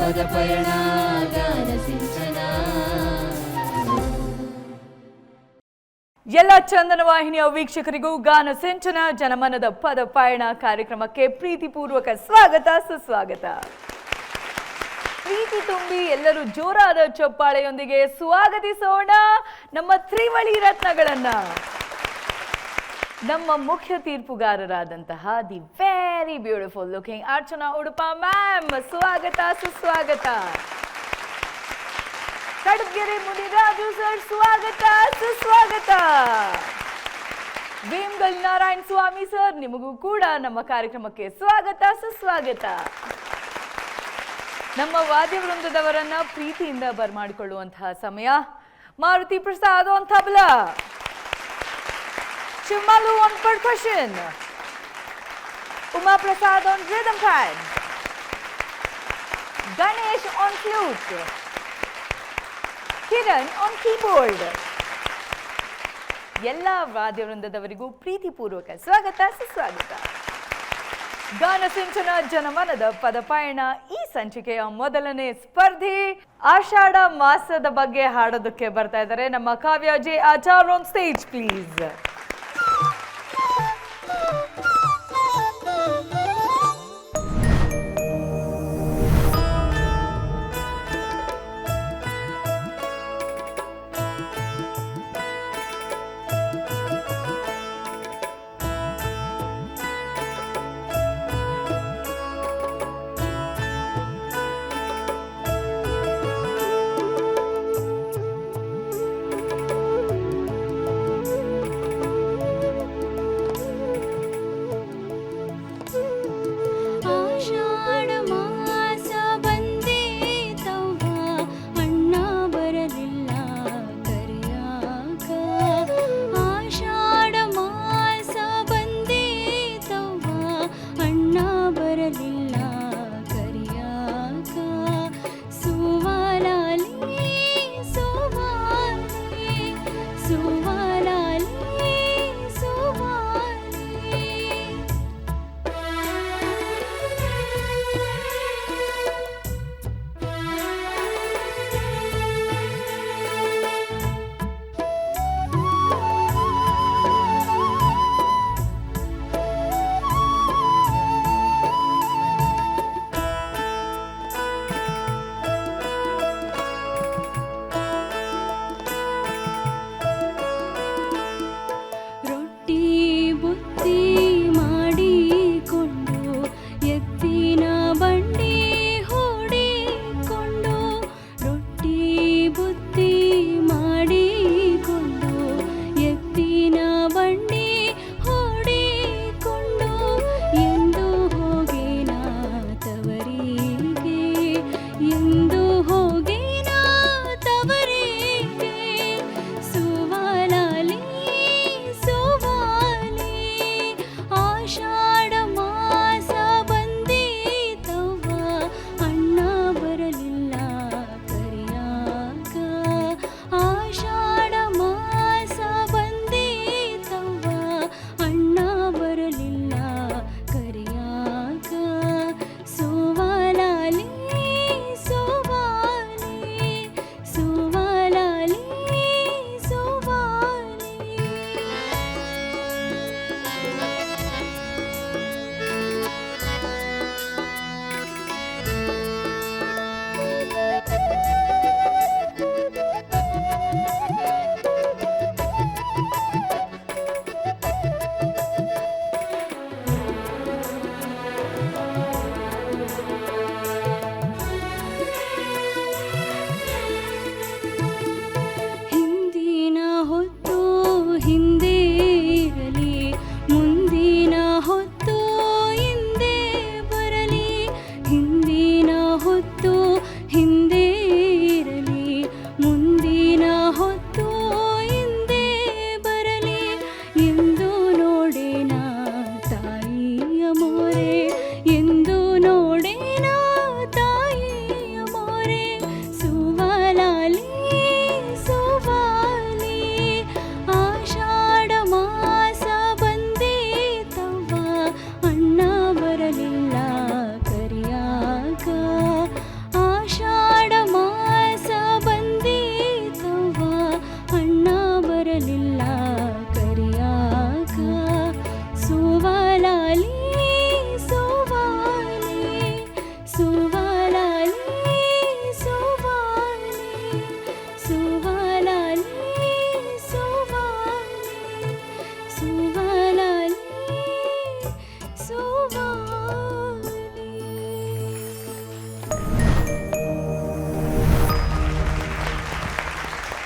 ಪದಪಯಣ ಗಾನ ಸಿಂಚನ. ಎಲ್ಲ ಚಂದನ ವಾಹಿನಿಯ ವೀಕ್ಷಕರಿಗೂ ಗಾನ ಸಿಂಚನ ಜನಮನದ ಪದ ಪಯಣ ಕಾರ್ಯಕ್ರಮಕ್ಕೆ ಪ್ರೀತಿಪೂರ್ವಕ ಸ್ವಾಗತ ಸುಸ್ವಾಗತ. ಪ್ರೀತಿ ತುಂಬಿ ಎಲ್ಲರೂ ಜೋರಾದ ಚಪ್ಪಾಳೆಯೊಂದಿಗೆ ಸ್ವಾಗತಿಸೋಣ ನಮ್ಮ ತ್ರಿವಳಿ ರತ್ನಗಳನ್ನ. ನಮ್ಮ ಮುಖ್ಯ ತೀರ್ಪುಗಾರರಾದಂತಹ the very beautiful looking Archana Udupa ma'am, ಸ್ವಾಗತ ಸುಸ್ವಾಗತ. ಕಡಬ್ಗೆರೆ ಮುನಿರಾಜು ಸರ್, ಸ್ವಾಗತ ಸುಸ್ವಾಗತ. ವೇಮಗಲ್ ನಾರಾಯಣ ಸ್ವಾಮಿ ಸರ್, ನಿಮಗೂ ಕೂಡ ನಮ್ಮ ಕಾರ್ಯಕ್ರಮಕ್ಕೆ ಸ್ವಾಗತ ಸುಸ್ವಾಗತ. ನಮ್ಮ ವಾದ್ಯ ವೃಂದದವರನ್ನ ಪ್ರೀತಿಯಿಂದ ಬರ್ಮಾಡಿಕೊಳ್ಳುವಂತಹ ಸಮಯ. Maruti Prasad on tabla, Shivamalu on percussion, Uma Prasad on rhythm pad, Ganesh on flute, Kiran on keyboard. ಎಲ್ಲ ವಾದ್ಯ ವೃಂದದವರಿಗೂ ಪ್ರೀತಿಪೂರ್ವಕ ಸ್ವಾಗತ ಸುಸ್ವಾಗತ. ಗಾನ ಸಿಂಚನ ಜನಮನದ ಪದಪಯಣ ಈ ಸಂಚಿಕೆಯ ಮೊದಲನೇ ಸ್ಪರ್ಧಿ ಆಷಾಢ ಮಾಸದ ಬಗ್ಗೆ ಹಾಡೋದಕ್ಕೆ ಬರ್ತಾ ಇದ್ದಾರೆ ನಮ್ಮ Kavya J Achar. On stage please.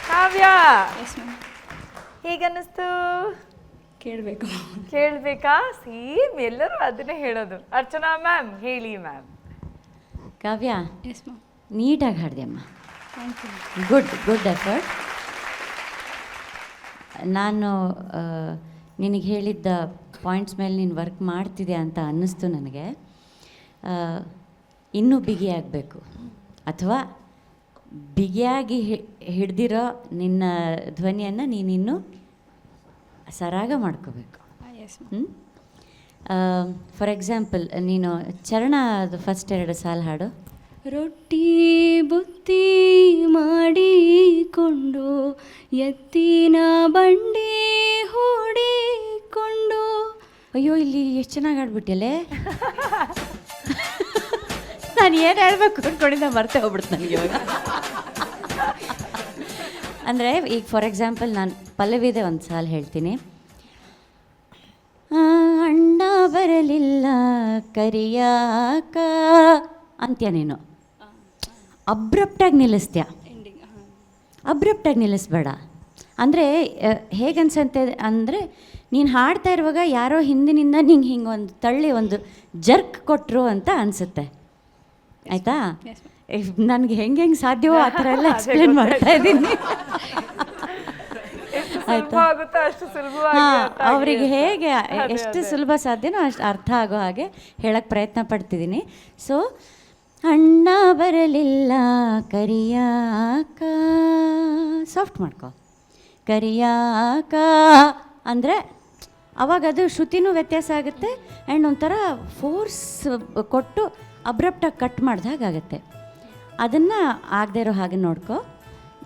Kavya yes ma'am. ಹೇಗನ್ನಿಸ್ತು? ಕೇಳಬೇಕು. ಕೇಳ್ಬೇಕಾ? ಸೇಮ್ ಎಲ್ಲರೂ ಅದನ್ನೇ ಹೇಳೋದು. ಅರ್ಚನಾ ಮ್ಯಾಮ್ ಹೇಳಿ ಮ್ಯಾಮ್. Kavya yes ma'am. ನೀಟಾಗಿ ಹಾಡಿದೆಯಮ್ಮ. Thank you. Good effort. ನಾನು ನಿನಗೆ ಹೇಳಿದ್ದ ಪಾಯಿಂಟ್ಸ್ ಮೇಲೆ ನೀನು ವರ್ಕ್ ಮಾಡ್ತಿದೆ ಅಂತ ಅನ್ನಿಸ್ತು ನನಗೆ. ಇನ್ನೂ ಬಿಗಿಯಾಗಬೇಕು, ಅಥವಾ ಬಿಗಿಯಾಗಿ ಹಿಡ್ದಿರೋ ನಿನ್ನ ಧ್ವನಿಯನ್ನು ನೀನಿನ್ನೂ ಸರಾಗ ಮಾಡ್ಕೋಬೇಕು. Yes ma'am. ಫಾರ್ ಎಕ್ಸಾಂಪಲ್, ನೀನು ಚರಣದ ಫಸ್ಟ್ 2 ಸಾಲು ಹಾಡು. ರೊಟ್ಟಿ ಬುತ್ತಿ ಮಾಡಿಕೊಂಡು ಎತ್ತಿನ ಬಂಡಿ ಹೂಡಿಕೊಂಡು. ಅಯ್ಯೋ, ಇಲ್ಲಿ ಎಷ್ಟು ಚೆನ್ನಾಗಿ ಹಾಡ್ಬಿಟ್ಟಿಯಲ್ಲೇ. ನಾನು ಏನು ಹೇಳ್ಬೇಕು ಅಂದ್ಕೊಂಡಿದ್ದ ಮರ್ತೇ ಹೋಗ್ಬಿಡ್ತು ನನಗೆ ಇವಾಗ. ಅಂದರೆ ಈಗ ಫಾರ್ ಎಕ್ಸಾಂಪಲ್ ನಾನು ಪಲ್ಲವಿದೆ ಒಂದು ಸಾಲು ಹೇಳ್ತೀನಿ. ಅಣ್ಣ ಬರಲಿಲ್ಲ ಕರಿಯಾಕ ಅಂತ್ಯ, ನೀನು ಅಬ್ರಪ್ಟಾಗಿ ನಿಲ್ಲಿಸ್ತೀಯ. ಎಂಡಿಂಗ್. ಹಾಂ. ಅಬ್ರಪ್ಟಾಗಿ ನಿಲ್ಲಿಸ್ಬೇಡ. ಅಂದರೆ ಹೇಗನ್ಸಂತೆ ಅಂದರೆ, ನೀನು ಹಾಡ್ತಾ ಇರುವಾಗ ಯಾರೋ ಹಿಂದಿನಿಂದ ನಿಂಗೆ ಹಿಂಗೆ ಒಂದು ತಳ್ಳಿ ಒಂದು ಜರ್ಕ್ ಕೊಟ್ಟರು ಅಂತ ಅನಿಸುತ್ತೆ. ಆಯಿತಾ? Yes ma'am. ನನಗೆ ಹೆಂಗೆ ಸಾಧ್ಯವೋ ಆ ಥರ ಎಲ್ಲ ಎಕ್ಸ್ಪ್ಲೇನ್ ಮಾಡ್ತಾ ಇದ್ದೀನಿ. ಸುಲಭ ಆಗುತ್ತೋ ಅಷ್ಟು ಸುಲಭವಾಗಿ ಹಾಂ, ಅರ್ಥ ಆಗಿ ಅವರಿಗೆ ಅಂತ. ಹೇಗೆ ಅದೇ, ಎಷ್ಟು ಅದೇ. ಸುಲಭ ಸಾಧ್ಯನೋ ಅಷ್ಟು ಅರ್ಥ ಆಗೋ ಹಾಗೆ ಹೇಳಕ್ಕೆ ಪ್ರಯತ್ನ ಪಡ್ತಿದ್ದೀನಿ. ಸೊ, ಅಣ್ಣ ಬರಲಿಲ್ಲ ಕರಿಯಾಕ, ಸಾಫ್ಟ್ ಮಾಡ್ಕೊ. ಕರಿಯಾಕ ಅಂದರೆ ಅವಾಗ ಅದು ಶ್ರುತಿನೂ ವ್ಯತ್ಯಾಸ ಆಗುತ್ತೆ, ಆ್ಯಂಡ್ ಒಂಥರ ಫೋರ್ಸ್ ಕೊಟ್ಟು ಅಬ್ರಪ್ಟಾಗಿ ಕಟ್ ಮಾಡ್ದಾಗ ಆಗುತ್ತೆ. ಅದನ್ನು ಆಗದೆ ಇರೋ ಹಾಗೆ ನೋಡ್ಕೊ.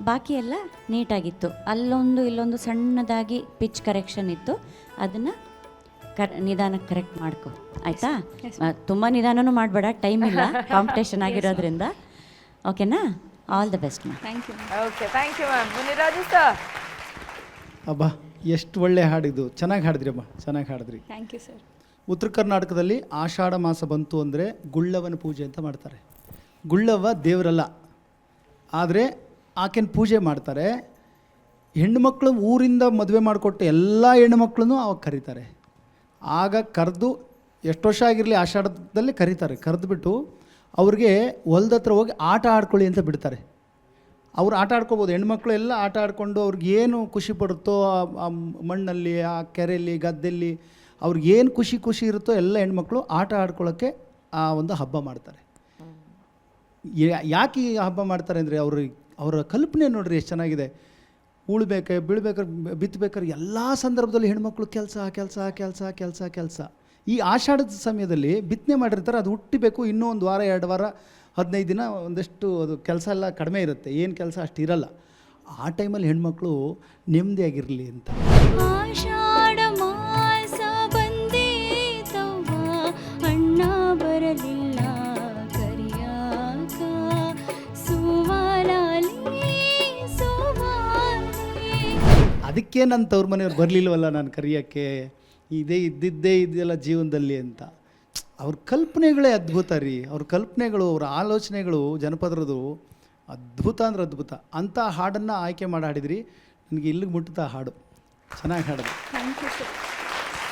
ಬಾಕಿ ಎಲ್ಲ ನೀಟಾಗಿತ್ತು. ಅಲ್ಲೊಂದು ಇಲ್ಲೊಂದು ಸಣ್ಣದಾಗಿ ಪಿಚ್ ಕರೆಕ್ಷನ್ ಇತ್ತು, ಅದನ್ನು ನಿಧಾನಕ್ಕೆ ಕರೆಕ್ಟ್ ಮಾಡ್ಕೊ. ಆಯಿತಾ? ತುಂಬ ನಿಧಾನನೂ ಮಾಡಬೇಡ, ಟೈಮ್ ಇಲ್ಲ, ಕಾಂಪಿಟೇಷನ್ ಆಗಿರೋದ್ರಿಂದ. ಓಕೆನಾ? All the best ma'am. Thank you. Okay, thank you ma'am. Muniraju sir. ಅಬ್ಬಾ, ಎಷ್ಟು ಒಳ್ಳೆ ಹಾಡಿದ್ದು. ಚೆನ್ನಾಗಿ ಹಾಡಿದ್ರಿ ಅಮ್ಮ, ಚೆನ್ನಾಗಿ ಹಾಡಿದ್ರಿ. Thank you sir. ಉತ್ತರ ಕರ್ನಾಟಕದಲ್ಲಿ ಆಷಾಢ ಮಾಸ ಬಂತು ಅಂದರೆ ಗುಳ್ಳವನ ಪೂಜೆ ಅಂತ ಮಾಡ್ತಾರೆ. ಗುಳ್ಳವ್ವ ದೇವರಲ್ಲ, ಆದರೆ ಆಕೆನ ಪೂಜೆ ಮಾಡ್ತಾರೆ. ಹೆಣ್ಣುಮಕ್ಕಳು ಊರಿಂದ ಮದುವೆ ಮಾಡಿಕೊಟ್ಟು ಎಲ್ಲ ಹೆಣ್ಣುಮಕ್ಕಳನ್ನು ಅವಾಗ ಕರೀತಾರೆ. ಆಗ ಕರೆದು ಎಷ್ಟು ವರ್ಷ ಆಗಿರಲಿ ಆಷಾಢದಲ್ಲಿ ಕರೀತಾರೆ. ಕರೆದುಬಿಟ್ಟು ಅವ್ರಿಗೆ ಹೊಲ್ದ ಹತ್ರ ಹೋಗಿ ಆಟ ಆಡ್ಕೊಳ್ಳಿ ಅಂತ ಬಿಡ್ತಾರೆ. ಅವ್ರು ಆಟ ಆಡ್ಕೊಬೋದು, ಹೆಣ್ಮಕ್ಳು ಎಲ್ಲ ಆಟ ಆಡಿಕೊಂಡು ಅವ್ರಿಗೆ ಏನು ಖುಷಿ ಪಡುತ್ತೋ ಆ ಮಣ್ಣಲ್ಲಿ, ಆ ಕೆರೆಯಲ್ಲಿ, ಗದ್ದೆಯಲ್ಲಿ ಅವ್ರಿಗೆ ಏನು ಖುಷಿ ಇರುತ್ತೋ ಎಲ್ಲ ಹೆಣ್ಮಕ್ಳು ಆಟ ಆಡ್ಕೊಳ್ಳೋಕ್ಕೆ ಆ ಒಂದು ಹಬ್ಬ ಮಾಡ್ತಾರೆ. ಯಾಕೆ ಈ ಹಬ್ಬ ಮಾಡ್ತಾರೆ ಅಂದರೆ ಅವರ ಕಲ್ಪನೆ ನೋಡ್ರಿ ಎಷ್ಟು ಚೆನ್ನಾಗಿದೆ. ಬೀಳ್ಬೇಕಾದ್ರೆ ಬಿತ್ತಬೇಕಾದ್ರೆ ಎಲ್ಲ ಸಂದರ್ಭದಲ್ಲಿ ಹೆಣ್ಮಕ್ಳು ಕೆಲಸ. ಈ ಆಷಾಢದ ಸಮಯದಲ್ಲಿ ಬಿತ್ತನೆ ಮಾಡಿರ್ತಾರೆ, ಅದು ಹುಟ್ಟಿಬೇಕು, ಇನ್ನೂ 1 ವಾರ 2 ವಾರ 15 ದಿನ ಒಂದಷ್ಟು ಅದು ಕೆಲಸ ಎಲ್ಲ ಕಡಿಮೆ ಇರುತ್ತೆ, ಏನು ಕೆಲಸ ಅಷ್ಟು ಇರಲ್ಲ. ಆ ಟೈಮಲ್ಲಿ ಹೆಣ್ಮಕ್ಳು ನೆಮ್ಮದಿಯಾಗಿರಲಿ ಅಂತ. ಆಷಾಢ ಮಾಸ ಬಂದೀತವ್ವ, ಅಣ್ಣ ಬರಲಿಲ್ಲ ಕರಿಯಾಕ, ಸುವಾಲಾಲಿ ಸುವಾಲಿ. ಅದಕ್ಕೆ ನನ್ನ ತವ್ರ ಮನೆಯವ್ರು ಬರಲಿಲ್ವಲ್ಲ ನಾನು ಕರೆಯೋಕ್ಕೆ, ಇದೆಲ್ಲ ಜೀವನದಲ್ಲಿ ಅಂತ. ಅವ್ರ ಕಲ್ಪನೆಗಳೇ ಅದ್ಭುತ ರೀ. ಅವ್ರ ಕಲ್ಪನೆಗಳು, ಅವ್ರ ಆಲೋಚನೆಗಳು ಜನಪದರದು ಅದ್ಭುತ ಅಂದ್ರೆ ಅದ್ಭುತ. ಅಂಥ ಹಾಡನ್ನು ಆಯ್ಕೆ ಮಾಡಿ ಹಾಡಿದ್ರಿ. ನನಗೆ ಇಲ್ಲಿಗೆ ಮುಟ್ಟುತ್ತಾ ಹಾಡು ಚೆನ್ನಾಗಿ ಹಾಡಿದ್ರಿ. Thank you sir.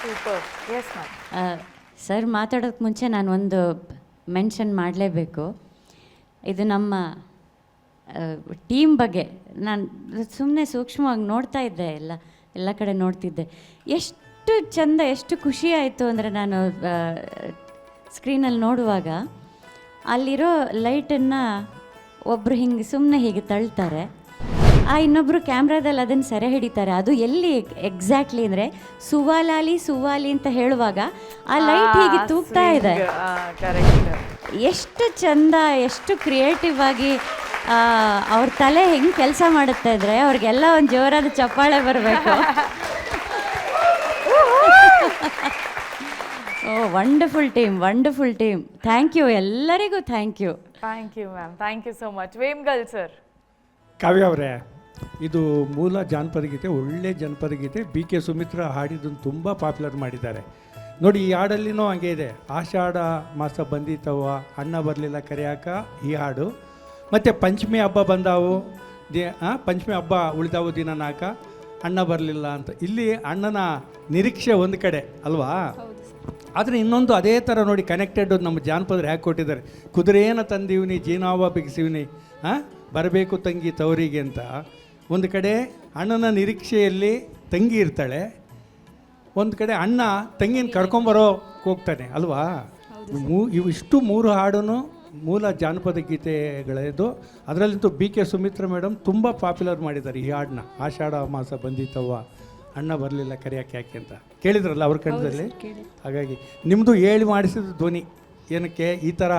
Super. Yes ma'am. Sir ಮಾತಾಡೋಕ್ಕೆ ಮುಂಚೆ ನಾನು ಒಂದು ಮೆನ್ಷನ್ ಮಾಡಲೇಬೇಕು. ಇದು ನಮ್ಮ ಟೀಮ್ ಬಗ್ಗೆ ನಾನು ಸುಮ್ಮನೆ ಸೂಕ್ಷ್ಮವಾಗಿ ನೋಡ್ತಾ ಇದ್ದೆ, ಎಲ್ಲ ಕಡೆ ನೋಡ್ತಿದ್ದೆ. ಎಷ್ಟು ಚೆಂದ, ಎಷ್ಟು ಖುಷಿ ಆಯಿತು ಅಂದರೆ, ನಾನು ಸ್ಕ್ರೀನಲ್ಲಿ ನೋಡುವಾಗ ಅಲ್ಲಿರೋ ಲೈಟನ್ನು ಒಬ್ಬರು ಹಿಂಗೆ ಸುಮ್ಮನೆ ಹೀಗೆ ತಳ್ತಾರೆ, ಇನ್ನೊಬ್ಬರು ಕ್ಯಾಮ್ರಾದಲ್ಲಿ ಅದನ್ನು ಸೆರೆ ಹಿಡಿತಾರೆ. ಅದು ಎಲ್ಲಿ ಎಕ್ಸಾಕ್ಟ್ಲಿ ಅಂದರೆ ಸುವಾಲಿ ಅಂತ ಹೇಳುವಾಗ ಆ ಲೈಟ್ ಹೀಗೆ ತೂಗ್ತಾ ಇದೆ. ಎಷ್ಟು ಚಂದ, ಎಷ್ಟು ಕ್ರಿಯೇಟಿವ್ ಆಗಿ ಅವ್ರ ತಲೆ ಹೆಂಗೆ ಕೆಲಸ ಮಾಡುತ್ತಾ ಇದ್ರೆ ಅವ್ರಿಗೆಲ್ಲ ಒಂದು ಜೋರಾದ ಚಪ್ಪಾಳೆ ಬರಬೇಕು. Oh, wonderful team. Thank you ಎಲ್ಲರಿಗೂ, thank you ma'am. Thank you so much. Vemgal sir. Kavya ಅವರೇ, ಇದು ಮೂಲ ಜಾನಪದ ಗೀತೆ, ಒಳ್ಳೆ ಜಾನಪದ ಗೀತೆ. ಬಿ ಕೆ ಸುಮಿತ್ರಾ ಹಾಡಿದ್ದನ್ನು ತುಂಬ ಪಾಪ್ಯುಲರ್ ಮಾಡಿದ್ದಾರೆ. ನೋಡಿ ಈ ಹಾಡಲ್ಲಿನೂ ಹಂಗೆ ಇದೆ. ಆಷಾಢ ಮಾಸ ಬಂದಿತ್ತವ್ವ ಅಣ್ಣ ಬರಲಿಲ್ಲ ಕರೆಯಾಕ ಈ ಹಾಡು. ಮತ್ತು ಪಂಚಮಿ ಹಬ್ಬ ಬಂದಾವು ಪಂಚಮಿ ಹಬ್ಬ ಉಳಿದಾವು ದಿನ ನಾಕ ಅಣ್ಣ ಬರಲಿಲ್ಲ ಅಂತ. ಇಲ್ಲಿ ಅಣ್ಣನ ನಿರೀಕ್ಷೆ ಒಂದು ಕಡೆ ಅಲ್ವಾ. ಆದರೆ ಇನ್ನೊಂದು ಅದೇ ಥರ ನೋಡಿ ಕನೆಕ್ಟೆಡ್ ನಮ್ಮ ಜಾನಪದರು ಹೇಗೆ ಕೊಟ್ಟಿದ್ದಾರೆ. ಕುದುರೆನ ತಂದೀವ್ನಿ ಜೀನಾವ ಬಿಗಿಸಿವ್ನಿ ಬರಬೇಕು ತಂಗಿ ತವರಿಗೆ ಅಂತ. ಒಂದು ಕಡೆ ಅಣ್ಣನ ನಿರೀಕ್ಷೆಯಲ್ಲಿ ತಂಗಿ ಇರ್ತಾಳೆ, ಒಂದು ಕಡೆ ಅಣ್ಣ ತಂಗಿನ ಕರ್ಕೊಂಬರೋ ಹೋಗ್ತಾನೆ ಅಲ್ವಾ. ಇವಿಷ್ಟು 3 ಹಾಡೂ ಮೂಲ ಜಾನಪದ ಗೀತೆಗಳಿದ್ದು. ಅದರಲ್ಲಂತೂ BK ಸುಮಿತ್ರಾ ಮೇಡಮ್ ತುಂಬ ಪಾಪ್ಯುಲರ್ ಮಾಡಿದ್ದಾರೆ ಈ ಹಾಡನ್ನ. ಆಷಾಢ ಮಾಸ ಬಂದಿತ್ತವ್ವ ಅಣ್ಣ ಬರಲಿಲ್ಲ ಕರೆಯೋಕೆ ಯಾಕೆ ಅಂತ ಕೇಳಿದ್ರಲ್ಲ ಅವ್ರ ಕಣ್ಣದಲ್ಲಿ. ಹಾಗಾಗಿ ನಿಮ್ಮದು ಹೇಳಿ ಮಾಡಿಸಿದ ಧ್ವನಿ ಏನಕ್ಕೆ ಈ ಥರ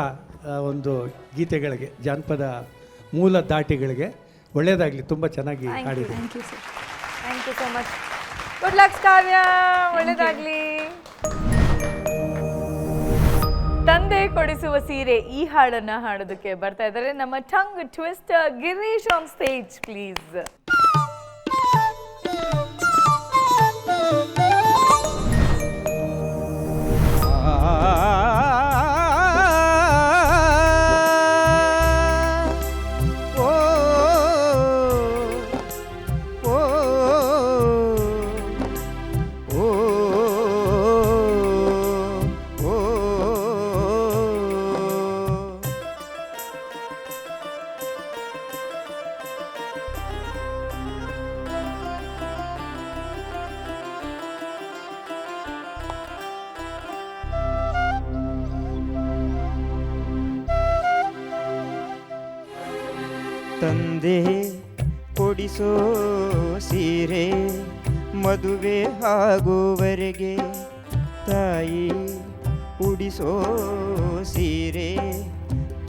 ಒಂದು ಗೀತೆಗಳಿಗೆ, ಜಾನಪದ ಮೂಲ ದಾಟಿಗಳಿಗೆ ಒಳ್ಳೆಯದಾಗಲಿ. ತುಂಬ ಚೆನ್ನಾಗಿ ಹಾಡಿದೆ. Thank you so much. Good luck Kavya, ಒಳ್ಳೆಯದಾಗಲಿ. ತಂದೆ ಕೊಡಿಸುವ ಸೀರೆ ಈ ಹಾಡನ್ನ ಹಾಡೋದಕ್ಕೆ ಬರ್ತಾ ಇದ್ದಾರೆ ನಮ್ಮ tongue twister Girish on stage please. ತಂದೆ ಕೊಡಿಸೋ ಸೀರೆ ಮದುವೆ ಆಗುವವರೆಗೆ, ತಾಯಿ ಉಡಿಸೋ ಸೀರೆ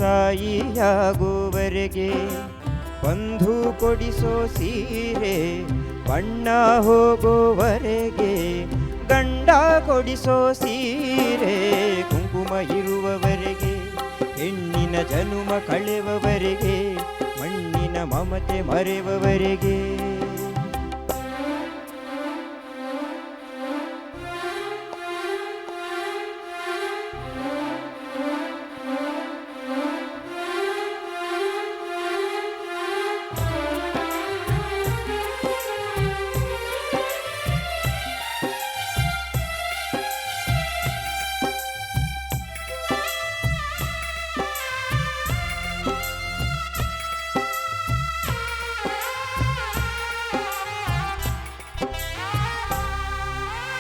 ತಾಯಿಯಾಗುವವರೆಗೆ, ಬಂಧು ಕೊಡಿಸೋ ಸೀರೆ ಬಣ್ಣ ಹೋಗುವವರೆಗೆ, ಗಂಡ ಕೊಡಿಸೋ ಸೀರೆ ಕುಂಕುಮ ಇರುವವರೆಗೆ, ಹೆಣ್ಣಿನ ಜನುಮ ಕಳೆವವರೆಗೆ, ಮಣ್ಣಿನ ಮಮತೆ ಮರೆವವರೆಗೆ.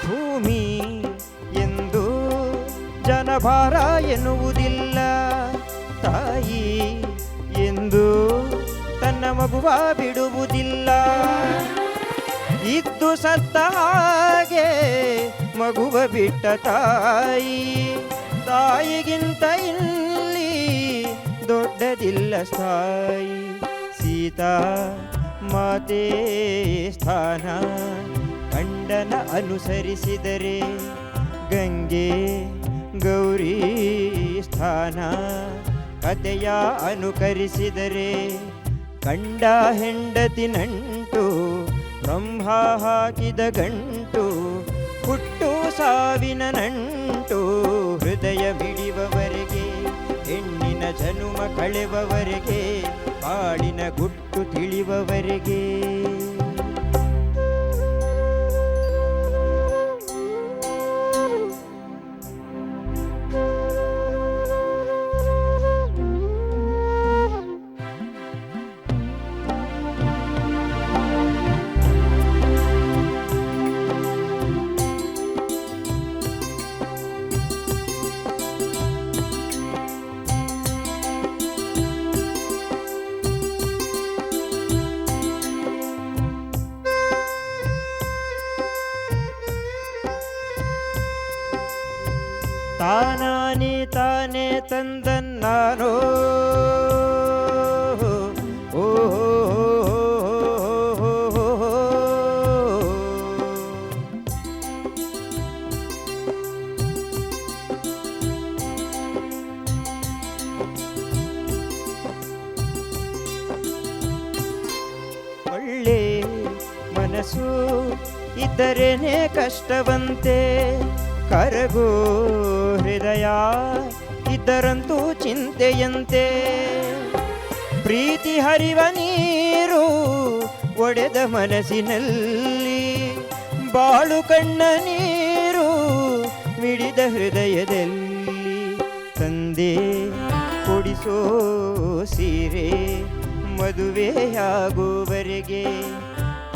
ಭೂಮಿ ಎಂದು ಜನಭಾರ ಎನ್ನುವುದಿಲ್ಲ, ತಾಯಿ ಎಂದು ತನ್ನ ಮಗುವ ಬಿಡುವುದಿಲ್ಲ. ಇದ್ದು ಸತ್ತ ಹಾಗೆ ಮಗುವ ಬಿಟ್ಟ ತಾಯಿ, ತಾಯಿಗಿಂತ ಇಲ್ಲಿ ದೊಡ್ಡದಿಲ್ಲ ಸ್ಥಾಯಿ. ಸೀತಾ ಮಾತೆ ಸ್ಥಾನ ಗಂಡನ ಅನುಸರಿಸಿದರೆ, ಗಂಗೆ ಗೌರಿ ಸ್ಥಾನ ಕಥೆಯ ಅನುಕರಿಸಿದರೆ, ಗಂಡ ಹೆಂಡತಿ ನಂಟು ಬ್ರಹ್ಮ ಹಾಕಿದ ಗಂಟು, ಹುಟ್ಟು ಸಾವಿನ ನಂಟು ಹೃದಯ ಮಿಡಿಯುವವರೆಗೆ, ಹೆಣ್ಣಿನ ಜನುಮ ಕಳೆವವರೆಗೆ, ಬಾಳಿನ ಗುಟ್ಟು ತಿಳಿಯುವವರೆಗೆ. ತಾನಾನೇ ತಾನೇ ತಂದನ್ನಾನೋ ಓ ಒಳ್ಳೆ ಮನಸ್ಸು ಇದ್ದರೇನೆ ಕಷ್ಟವಂತೆ, ಕರಗೋ ಹೃದಯ ಇದ್ದರಂತೂ ಚಿಂತೆಯಂತೆ ಪ್ರೀತಿ ಹರಿವ ನೀರು ಒಡೆದ ಮನಸ್ಸಿನಲ್ಲಿ ಬಾಳು ಕಣ್ಣ ನೀರು ಮಿಡಿದ ಹೃದಯದಲ್ಲಿ ತಂದೆ ಕೊಡಿಸೋ ಸೀರೆ ಮದುವೆಯಾಗುವವರೆಗೆ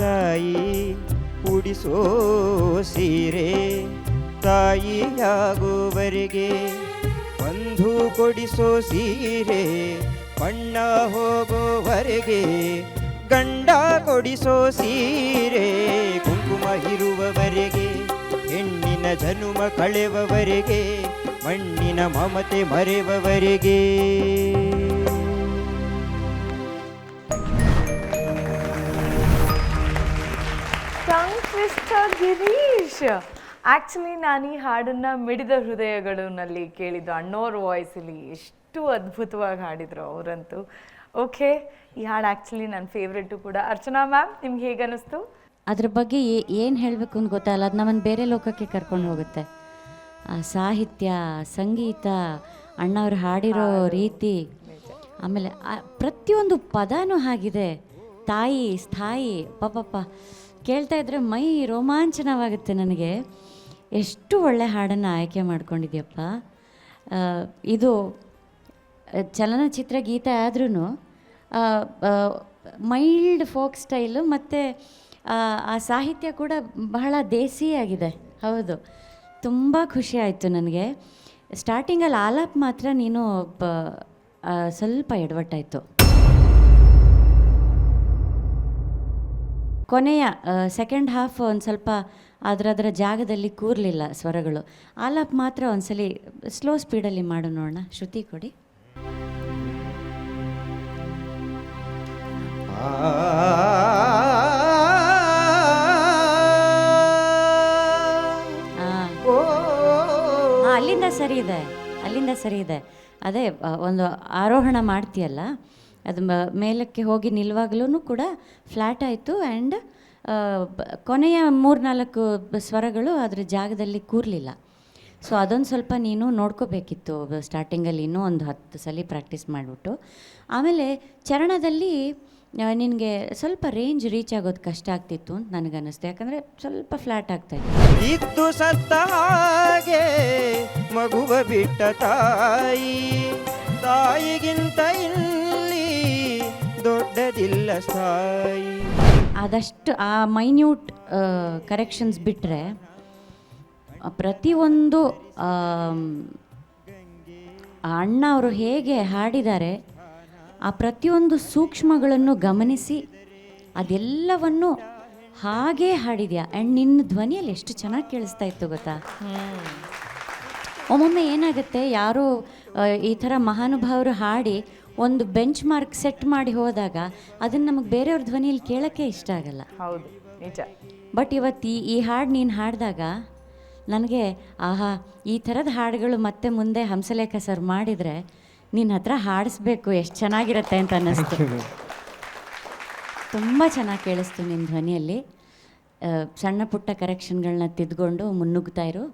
ತಾಯಿ ಉಡಿಸೋ ಸೀರೆ ತಾಯಿಯಾಗುವವರೆಗೆ ಬಂಧು ಕೊಡಿಸೋ ಸೀರೆ ಬಣ್ಣ ಹೋಗೋವರೆಗೆ ಗಂಡ ಕೊಡಿಸೋ ಸೀರೆ ಕುಂಕುಮ ಇರುವವರೆಗೆ ಹೆಣ್ಣಿನ ಜನುಮ ಕಳೆವವರೆಗೆ ಮಣ್ಣಿನ ಮಮತೆ ಮರೆವವರೆಗೆ ಟಂಗ್ ಟ್ವಿಸ್ಟರ್ ಗಿರೀಶ್. ಆ್ಯಕ್ಚುಲಿ ನಾನು ಈ ಹಾಡನ್ನು ಮಿಡಿದ ಹೃದಯಗಳಲ್ಲಿ ಕೇಳಿದ್ದು ಅಣ್ಣೋರ ವಾಯ್ಸಲ್ಲಿ. ಎಷ್ಟು ಅದ್ಭುತವಾಗಿ ಹಾಡಿದರು ಅವರಂತೂ. ಓಕೆ, ಈ ಹಾಡು ಆ್ಯಕ್ಚುಲಿ ನನ್ನ ಫೇವ್ರೆಟು ಕೂಡ. ಅರ್ಚನಾ ಮ್ಯಾಮ್, ನಿಮ್ಗೆ ಹೇಗೆ ಅನ್ನಿಸ್ತು? ಅದ್ರ ಬಗ್ಗೆ ಏನು ಹೇಳಬೇಕು ಅಂತ ಗೊತ್ತಲ್ಲ, ಅದು ನಮ್ಮನ್ನು ಬೇರೆ ಲೋಕಕ್ಕೆ ಕರ್ಕೊಂಡು ಹೋಗುತ್ತೆ. ಆ ಸಾಹಿತ್ಯ, ಸಂಗೀತ, ಅಣ್ಣವ್ರು ಹಾಡಿರೋ ರೀತಿ, ಆಮೇಲೆ ಪ್ರತಿಯೊಂದು ಪದನೂ ಹಾಗಿದೆ. ತಾಯಿ, ಸ್ಥಾಯಿ, ಪಾಪಪ್ಪ ಕೇಳ್ತಾ ಇದ್ರೆ ಮೈ ರೋಮಾಂಚನವಾಗುತ್ತೆ ನನಗೆ. ಎಷ್ಟು ಒಳ್ಳೆ ಹಾಡನ್ನು ಆಯ್ಕೆ ಮಾಡ್ಕೊಂಡಿದ್ಯಪ್ಪ. ಇದು ಚಲನಚಿತ್ರ ಗೀತೆ ಆದ್ರೂ ಮೈಲ್ಡ್ ಫೋಕ್ ಸ್ಟೈಲು ಮತ್ತು ಆ ಸಾಹಿತ್ಯ ಕೂಡ ಬಹಳ ದೇಸಿಯಾಗಿದೆ. ಹೌದು, ತುಂಬ ಖುಷಿ ಆಯಿತು ನನಗೆ. ಸ್ಟಾರ್ಟಿಂಗಲ್ಲಿ ಆಲಾಪ್ ಮಾತ್ರ ನೀನು ಸ್ವಲ್ಪ ಎಡವಟ್ಟಾಯಿತು. ಕೊನೆಯ ಸೆಕೆಂಡ್ ಹಾಫ್ ಒಂದು ಸ್ವಲ್ಪ ಅದರ ಜಾಗದಲ್ಲಿ ಕೂರಲಿಲ್ಲ ಸ್ವರಗಳು. ಆಲಾಪ್ ಮಾತ್ರ ಒಂದ್ಸಲಿ ಸ್ಲೋ ಸ್ಪೀಡಲ್ಲಿ ಮಾಡು ನೋಡೋಣ. ಶ್ರುತಿ ಕೊಡಿ. ಅಲ್ಲಿಂದ ಸರಿ ಇದೆ, ಅಲ್ಲಿಂದ ಸರಿ ಇದೆ. ಅದೇ ಒಂದು ಆರೋಹಣ ಮಾಡ್ತೀಯಲ್ಲ, ಅದು ಮೇಲಕ್ಕೆ ಹೋಗಿ ನಿಲ್ಲುವಾಗಲೂ ಕೂಡ ಫ್ಲ್ಯಾಟ್ ಆಯಿತು. ಆ್ಯಂಡ್ ಕೊನೆಯ 3-4 ಸ್ವರಗಳು ಅದರ ಜಾಗದಲ್ಲಿ ಕೂರಲಿಲ್ಲ. ಸೊ ಅದೊಂದು ಸ್ವಲ್ಪ ನೀನು ನೋಡ್ಕೋಬೇಕಿತ್ತು ಸ್ಟಾರ್ಟಿಂಗಲ್ಲಿ. ಇನ್ನೂ ಒಂದು 10 ಸಲ ಪ್ರಾಕ್ಟೀಸ್ ಮಾಡಿಬಿಟ್ಟು ಆಮೇಲೆ ಚರಣದಲ್ಲಿ ನಿನಗೆ ಸ್ವಲ್ಪ ರೇಂಜ್ ರೀಚ್ ಆಗೋದು ಕಷ್ಟ ಆಗ್ತಿತ್ತು ಅಂತ ನನಗನ್ನಿಸ್ತು. ಯಾಕಂದರೆ ಸ್ವಲ್ಪ ಫ್ಲ್ಯಾಟ್ ಆಗ್ತಾಯಿತ್ತು. ಇದ್ದು ಸತ್ತ ಹಾಗೆ ಮಗುವ ಬಿಟ್ಟ ತಾಯಿ, ತಾಯಿಗಿಂತ ಇಲ್ಲಿ ದೊಡ್ಡದಿಲ್ಲ ಸ್ಥಾಯಿ. ಆದಷ್ಟು ಆ ಮೈನ್ಯೂಟ್ ಕರೆಕ್ಷನ್ಸ್ ಬಿಟ್ಟರೆ ಪ್ರತಿಯೊಂದು ಅಣ್ಣ ಅವರು ಹೇಗೆ ಹಾಡಿದ್ದಾರೆ ಆ ಪ್ರತಿಯೊಂದು ಸೂಕ್ಷ್ಮಗಳನ್ನು ಗಮನಿಸಿ ಅದೆಲ್ಲವನ್ನು ಹಾಗೇ ಹಾಡಿದ್ಯಾ. ಆ್ಯಂಡ್ ನಿನ್ನ ಧ್ವನಿಯಲ್ಲಿ ಎಷ್ಟು ಚೆನ್ನಾಗಿ ಕೇಳಿಸ್ತಾ ಇತ್ತು ಗೊತ್ತಾ. ಒಮ್ಮೊಮ್ಮೆ ಏನಾಗುತ್ತೆ, ಯಾರೋ ಈ ಥರ ಮಹಾನುಭಾವರು ಹಾಡಿ ಒಂದು ಬೆಂಚ್ ಮಾರ್ಕ್ ಸೆಟ್ ಮಾಡಿ ಹೋದಾಗ ಅದನ್ನು ನಮಗೆ ಬೇರೆಯವ್ರ ಧ್ವನಿಯಲ್ಲಿ ಕೇಳೋಕ್ಕೆ ಇಷ್ಟ ಆಗಲ್ಲ. ಹೌದು, ನಿಜ. ಬಟ್ ಇವತ್ತು ಈ ಹಾಡು ನೀನು ಹಾಡಿದಾಗ ನನಗೆ ಆಹಾ, ಈ ಥರದ ಹಾಡುಗಳು ಮತ್ತೆ ಮುಂದೆ ಹಂಸಲೇಖ ಸರ್ ಮಾಡಿದರೆ ನಿನ್ನ ಹತ್ರ ಹಾಡಿಸ್ಬೇಕು, ಎಷ್ಟು ಚೆನ್ನಾಗಿರುತ್ತೆ ಅಂತ ಅನ್ನಿಸ್ತು. ತುಂಬ ಚೆನ್ನಾಗಿ ಕೇಳಿಸ್ತು ನಿನ್ನ ಧ್ವನಿಯಲ್ಲಿ. ಸಣ್ಣ ಪುಟ್ಟ ಕರೆಕ್ಷನ್ಗಳನ್ನ ತಿದ್ಕೊಂಡು ಮುನ್ನುಗ್ತಾ ಇರು.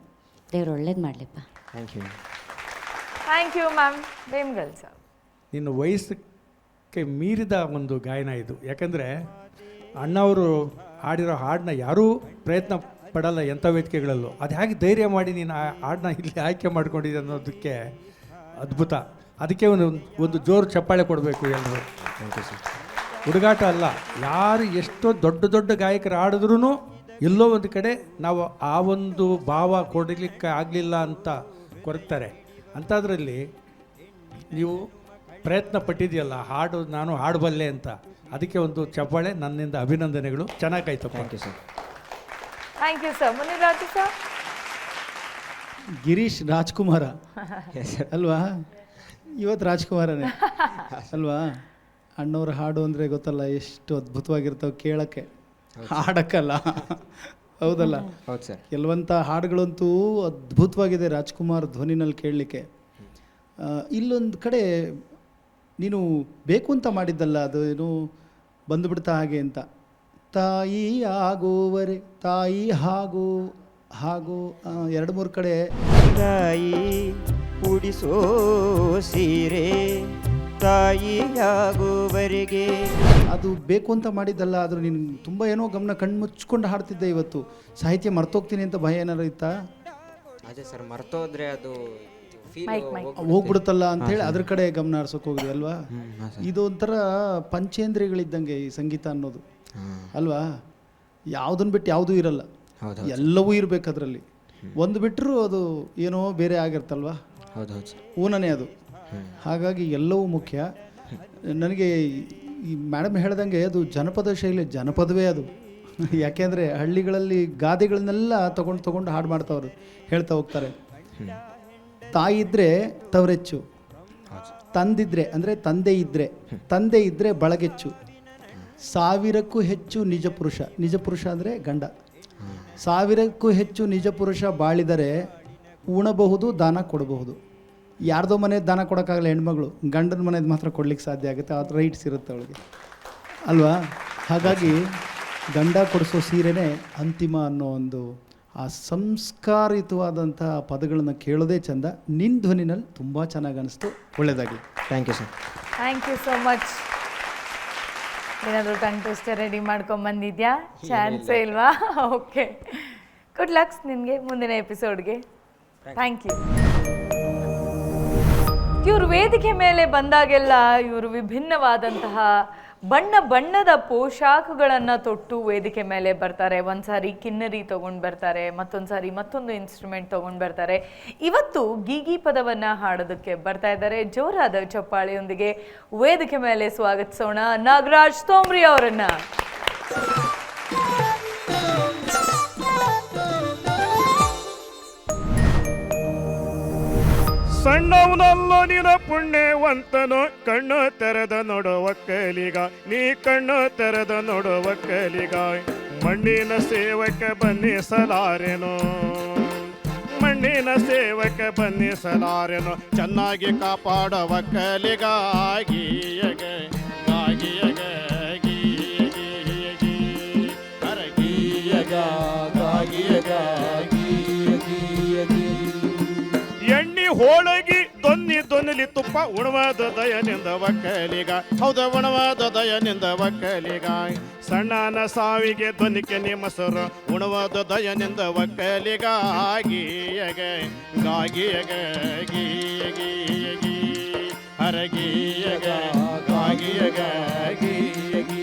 ದೇವ್ರು ಒಳ್ಳೇದು ಮಾಡಲಿಪ್ಪ. Thank you ma'am. Vemgal sir, ನಿನ್ನ ವಯಸ್ಸಕ್ಕೆ ಮೀರಿದ ಒಂದು ಗಾಯನ ಇದು. ಯಾಕಂದರೆ ಅಣ್ಣವರು ಹಾಡಿರೋ ಹಾಡನ್ನ ಯಾರೂ ಪ್ರಯತ್ನ ಪಡಲ್ಲ ಎಂಥ ವೇದಿಕೆಗಳಲ್ಲೂ. ಅದು ಹೇಗೆ ಧೈರ್ಯ ಮಾಡಿ ನೀನು ಆ ಹಾಡನ್ನ ಇಲ್ಲಿ ಆಯ್ಕೆ ಮಾಡ್ಕೊಂಡಿದ್ದೆ ಅನ್ನೋದಕ್ಕೆ ಅದ್ಭುತ. ಅದಕ್ಕೆ ಒಂದು ಜೋರು ಚಪ್ಪಾಳೆ ಕೊಡಬೇಕು ಎಲ್ಲರೂ. ಹುಡುಗಾಟ ಅಲ್ಲ, ಯಾರು ಎಷ್ಟೋ ದೊಡ್ಡ ದೊಡ್ಡ ಗಾಯಕರು ಹಾಡಿದ್ರೂ ಎಲ್ಲೋ ಒಂದು ಕಡೆ ನಾವು ಆ ಒಂದು ಭಾವ ಕೊಡಲಿಕ್ಕೆ ಆಗಲಿಲ್ಲ ಅಂತ ಕೊರಗ್ತಾರೆ. ಅಂಥದ್ರಲ್ಲಿ ನೀವು ಪ್ರಯತ್ನ ಪಟ್ಟಿದೆಯಲ್ಲ, ಹಾಡು ನಾನು ಹಾಡಬಲ್ಲೆ ಅಂತ, ಅದಕ್ಕೆ ಒಂದು ಚಪ್ಪಾಳೆ ನನ್ನಿಂದ ಅಭಿನಂದನೆಗಳು. ಚೆನ್ನಾಗಾಯ್ತು. Thank you sir. Thank you sir. Muniraju sir. Girish ರಾಜ್ಕುಮಾರ ಅಲ್ವಾ? ಇವತ್ತು ರಾಜ್ಕುಮಾರನೇ ಅಲ್ವಾ? ಅಣ್ಣವ್ರ ಹಾಡು ಅಂದರೆ ಗೊತ್ತಲ್ಲ ಎಷ್ಟು ಅದ್ಭುತವಾಗಿರ್ತಾವೆ ಕೇಳೋಕ್ಕೆ, ಹಾಡಕ್ಕಲ್ಲ. ಹೌದಲ್ಲ? ಹೌದು ಸರ್. ಕೆಲವಂಥ ಹಾಡುಗಳಂತೂ ಅದ್ಭುತವಾಗಿದೆ ರಾಜ್ಕುಮಾರ್ ಧ್ವನಿನಲ್ಲಿ ಕೇಳಲಿಕ್ಕೆ. ಇಲ್ಲೊಂದು ಕಡೆ ನೀನು ಬೇಕು ಅಂತ ಮಾಡಿದ್ದಲ್ಲ, ಅದು ಏನು ಬಂದುಬಿಡ್ತಾ ಹಾಗೆ ಅಂತ. ತಾಯಿ ಆಗುವರೆ ತಾಯಿ ಹಾಗೂ ಹಾಗೂ 2-3 ಕಡೆ ತಾಯಿ ಉಡಿಸೋ ಸೀರೆ ತಾಯಿಯಾಗುವವರೆಗೆ. ಅದು ಬೇಕು ಅಂತ ಮಾಡಿದ್ದಲ್ಲ, ಆದರೂ ನೀನು ತುಂಬ ಏನೋ ಗಮನ ಕಣ್ಣು ಮುಚ್ಕೊಂಡು ಹಾಡ್ತಿದ್ದೆ. ಇವತ್ತು ಸಾಹಿತ್ಯ ಮರ್ತೋಗ್ತೀನಿ ಅಂತ ಭಯ ಏನಾರು ಇತ್ತಾ? ಅದೇ ಸರ್, ಮರ್ತೋದ್ರೆ ಅದು ಹೋಗ್ಬಿಡುತ್ತಲ್ಲ ಅಂಥೇಳಿ ಅದ್ರ ಕಡೆ ಗಮನ ಹರಿಸೋಕೆ ಹೋಗಿದೆ ಅಲ್ವಾ? ಇದು ಒಂಥರ ಪಂಚೇಂದ್ರಿಯಗಳಿದ್ದಂಗೆ ಈ ಸಂಗೀತ ಅನ್ನೋದು ಅಲ್ವಾ? ಯಾವುದನ್ನು ಬಿಟ್ಟು ಯಾವುದೂ ಇರಲ್ಲ, ಎಲ್ಲವೂ ಇರಬೇಕು ಅದರಲ್ಲಿ. ಒಂದು ಬಿಟ್ಟರು ಅದು ಏನೋ ಬೇರೆ ಆಗಿರ್ತಲ್ವಾ? ಊನನೇ ಅದು. ಹಾಗಾಗಿ ಎಲ್ಲವೂ ಮುಖ್ಯ. ನನಗೆ ಈ ಮೇಡಮ್ ಹೇಳ್ದಂಗೆ ಅದು ಜನಪದ ಶೈಲಿ, ಜನಪದವೇ ಅದು. ಯಾಕೆಂದರೆ ಹಳ್ಳಿಗಳಲ್ಲಿ ಗಾದೆಗಳನ್ನೆಲ್ಲ ತಗೊಂಡು ಹಾಡು ಮಾಡ್ತಾವ್ರು, ಹೇಳ್ತಾ ಹೋಗ್ತಾರೆ. ತಾಯಿ ಇದ್ದರೆ ತವರೆಚ್ಚು, ತಂದಿದ್ರೆ ಅಂದರೆ ತಂದೆ ಇದ್ದರೆ ಬಳಗೆಚ್ಚು, 1000ಕ್ಕೂ ಹೆಚ್ಚು ನಿಜ ಪುರುಷ ಅಂದರೆ ಗಂಡ, 1000ಕ್ಕೂ ಹೆಚ್ಚು ನಿಜ ಪುರುಷ ಬಾಳಿದರೆ ಉಣಬಹುದು, ದಾನ ಕೊಡಬಹುದು. ಯಾರ್ದೋ ಮನೆ ದಾನ ಕೊಡೋಕ್ಕಾಗಲ್ಲ ಹೆಣ್ಮಗಳು, ಗಂಡನ ಮನೆದು ಮಾತ್ರ ಕೊಡ್ಲಿಕ್ಕೆ ಸಾಧ್ಯ ಆಗುತ್ತೆ. ಅದು ರೈಟ್ಸ್ ಇರುತ್ತೆ ಅವಳಿಗೆ ಅಲ್ವಾ? ಹಾಗಾಗಿ ಗಂಡ ಕೊಡಿಸೋ ಸೀರೆನೇ ಅಂತಿಮ ಅನ್ನೋ ಒಂದು ಆ ಸಂಸ್ಕಾರಿತವಾದಂಥ ಪದಗಳನ್ನು ಕೇಳೋದೇ ಚಂದ. ನಿನ್ನ ಧ್ವನಿನಲ್ಲಿ ತುಂಬ ಚೆನ್ನಾಗಿ ಅನಿಸ್ತು. ಒಳ್ಳೆಯದಾಗಲಿ. Thank you sir. Thank you so much. ಏನಾದರೂ ಟಂಗ್ ಟ್ವಿಸ್ಟರ್ ರೆಡಿ ಮಾಡ್ಕೊಂಬಂದಿದ್ಯಾ? ಚಾನ್ಸೇ ಇಲ್ವಾ? ಓಕೆ, ಗುಡ್ ಲಕ್ಸ್ ನಿನಗೆ ಮುಂದಿನ ಎಪಿಸೋಡ್ಗೆ. Thank you. ಇವರು ವೇದಿಕೆ ಮೇಲೆ ಬಂದಾಗೆಲ್ಲ ಇವರು ವಿಭಿನ್ನವಾದಂತಹ ಬಣ್ಣದ ಪೋಷಾಕಗಳನ್ನು ತೊಟ್ಟು ವೇದಿಕೆ ಮೇಲೆ ಬರ್ತಾರೆ. ಒಂದ್ಸಾರಿ ಕಿನ್ನರಿ ತೊಗೊಂಡು ಬರ್ತಾರೆ, ಮತ್ತೊಂದು ಸಾರಿ ಮತ್ತೊಂದು ಇನ್ಸ್ಟ್ರೂಮೆಂಟ್ ತೊಗೊಂಡು ಬರ್ತಾರೆ. ಇವತ್ತು ಗೀಗಿ ಪದವನ್ನು ಹಾಡೋದಕ್ಕೆ ಬರ್ತಾ ಇದ್ದಾರೆ. ಜೋರಾದ ಚಪ್ಪಾಳೆಯೊಂದಿಗೆ ವೇದಿಕೆ ಮೇಲೆ ಸ್ವಾಗತಿಸೋಣ ನಾಗರಾಜ್ ತೋಮ್ರಿ ಅವರನ್ನ. ಸಣ್ಣವನಲ್ಲ ನಿನ ಪುಣ್ಯವಂತನು, ಕಣ್ಣು ತೆರೆದ ನೋಡುವ ಕಲಿಗ, ನೀ ಕಣ್ಣು ತೆರೆದ ನೋಡುವ ಕಲಿಗ. ಮಣ್ಣಿನ ಸೇವಕ್ಕೆ ಬನ್ನಿಸಲಾರೆನು, ಮಣ್ಣಿನ ಸೇವಕ್ಕೆ ಬನ್ನಿಸಲಾರೆನು, ಚೆನ್ನಾಗಿ ಕಾಪಾಡುವ ಕಲಿಗ. ಗೀಯಗ ಗಾಗಿಯಗ ಗೀಯಗಿ ಅರಗೀಯಗ ಗಾಗಿಯಗ ಎಣ್ಣಿ ಹೋಳಗಿ ದೊನ್ನಿಲಿ ತುಪ್ಪ ಉಣವಾದ ದಯನಿಂದ ಒಕ್ಕಲಿಗ. ಹೌದ, ಉಣವಾದ ದಯನಿಂದ ಒಕ್ಕಲಿಗ. ಸಣ್ಣನ ಸಾವಿಗೆ ದೊನಿಕೆ ಮೊಸರು ಉಣವಾದ ದಯನಿಂದ ಒಕ್ಕಲಿಗ. ಗೀಯಗ ಗಾಗಿಯಗ ಗೀಯಗಿ ಹರಗೀಯಗ ಗಾಗಿಯಗ ಗೀಯಗಿ.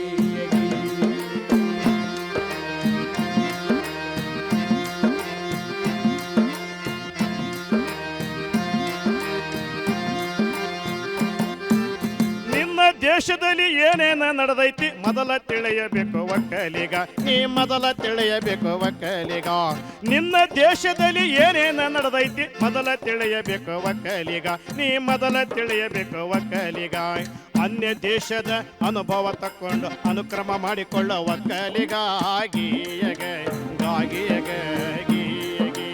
ದೇಶದಲ್ಲಿ ಏನೇನ ನಡೆದೈತಿ ಮೊದಲ ತಿಳಿಯಬೇಕು ಒಕ್ಕಲಿಗ, ನೀ ಮೊದಲ ತಿಳಿಯಬೇಕು ಒಕ್ಕಲಿಗ. ನಿನ್ನ ದೇಶದಲ್ಲಿ ಏನೇನ ನಡೆದೈತಿ ಮೊದಲ ತಿಳಿಯಬೇಕು ಒಕ್ಕಲಿಗ, ನೀ ಮೊದಲ ತಿಳಿಯಬೇಕು ಒಕ್ಕಲಿಗ. ಅನ್ಯ ದೇಶದ ಅನುಭವ ತಕ್ಕೊಂಡು ಅನುಕ್ರಮ ಮಾಡಿಕೊಳ್ಳ ಒಕ್ಕಲಿಗ. ಗೀಯಗ ಗಾಗಿಯಗ ಗೀಯಗಿ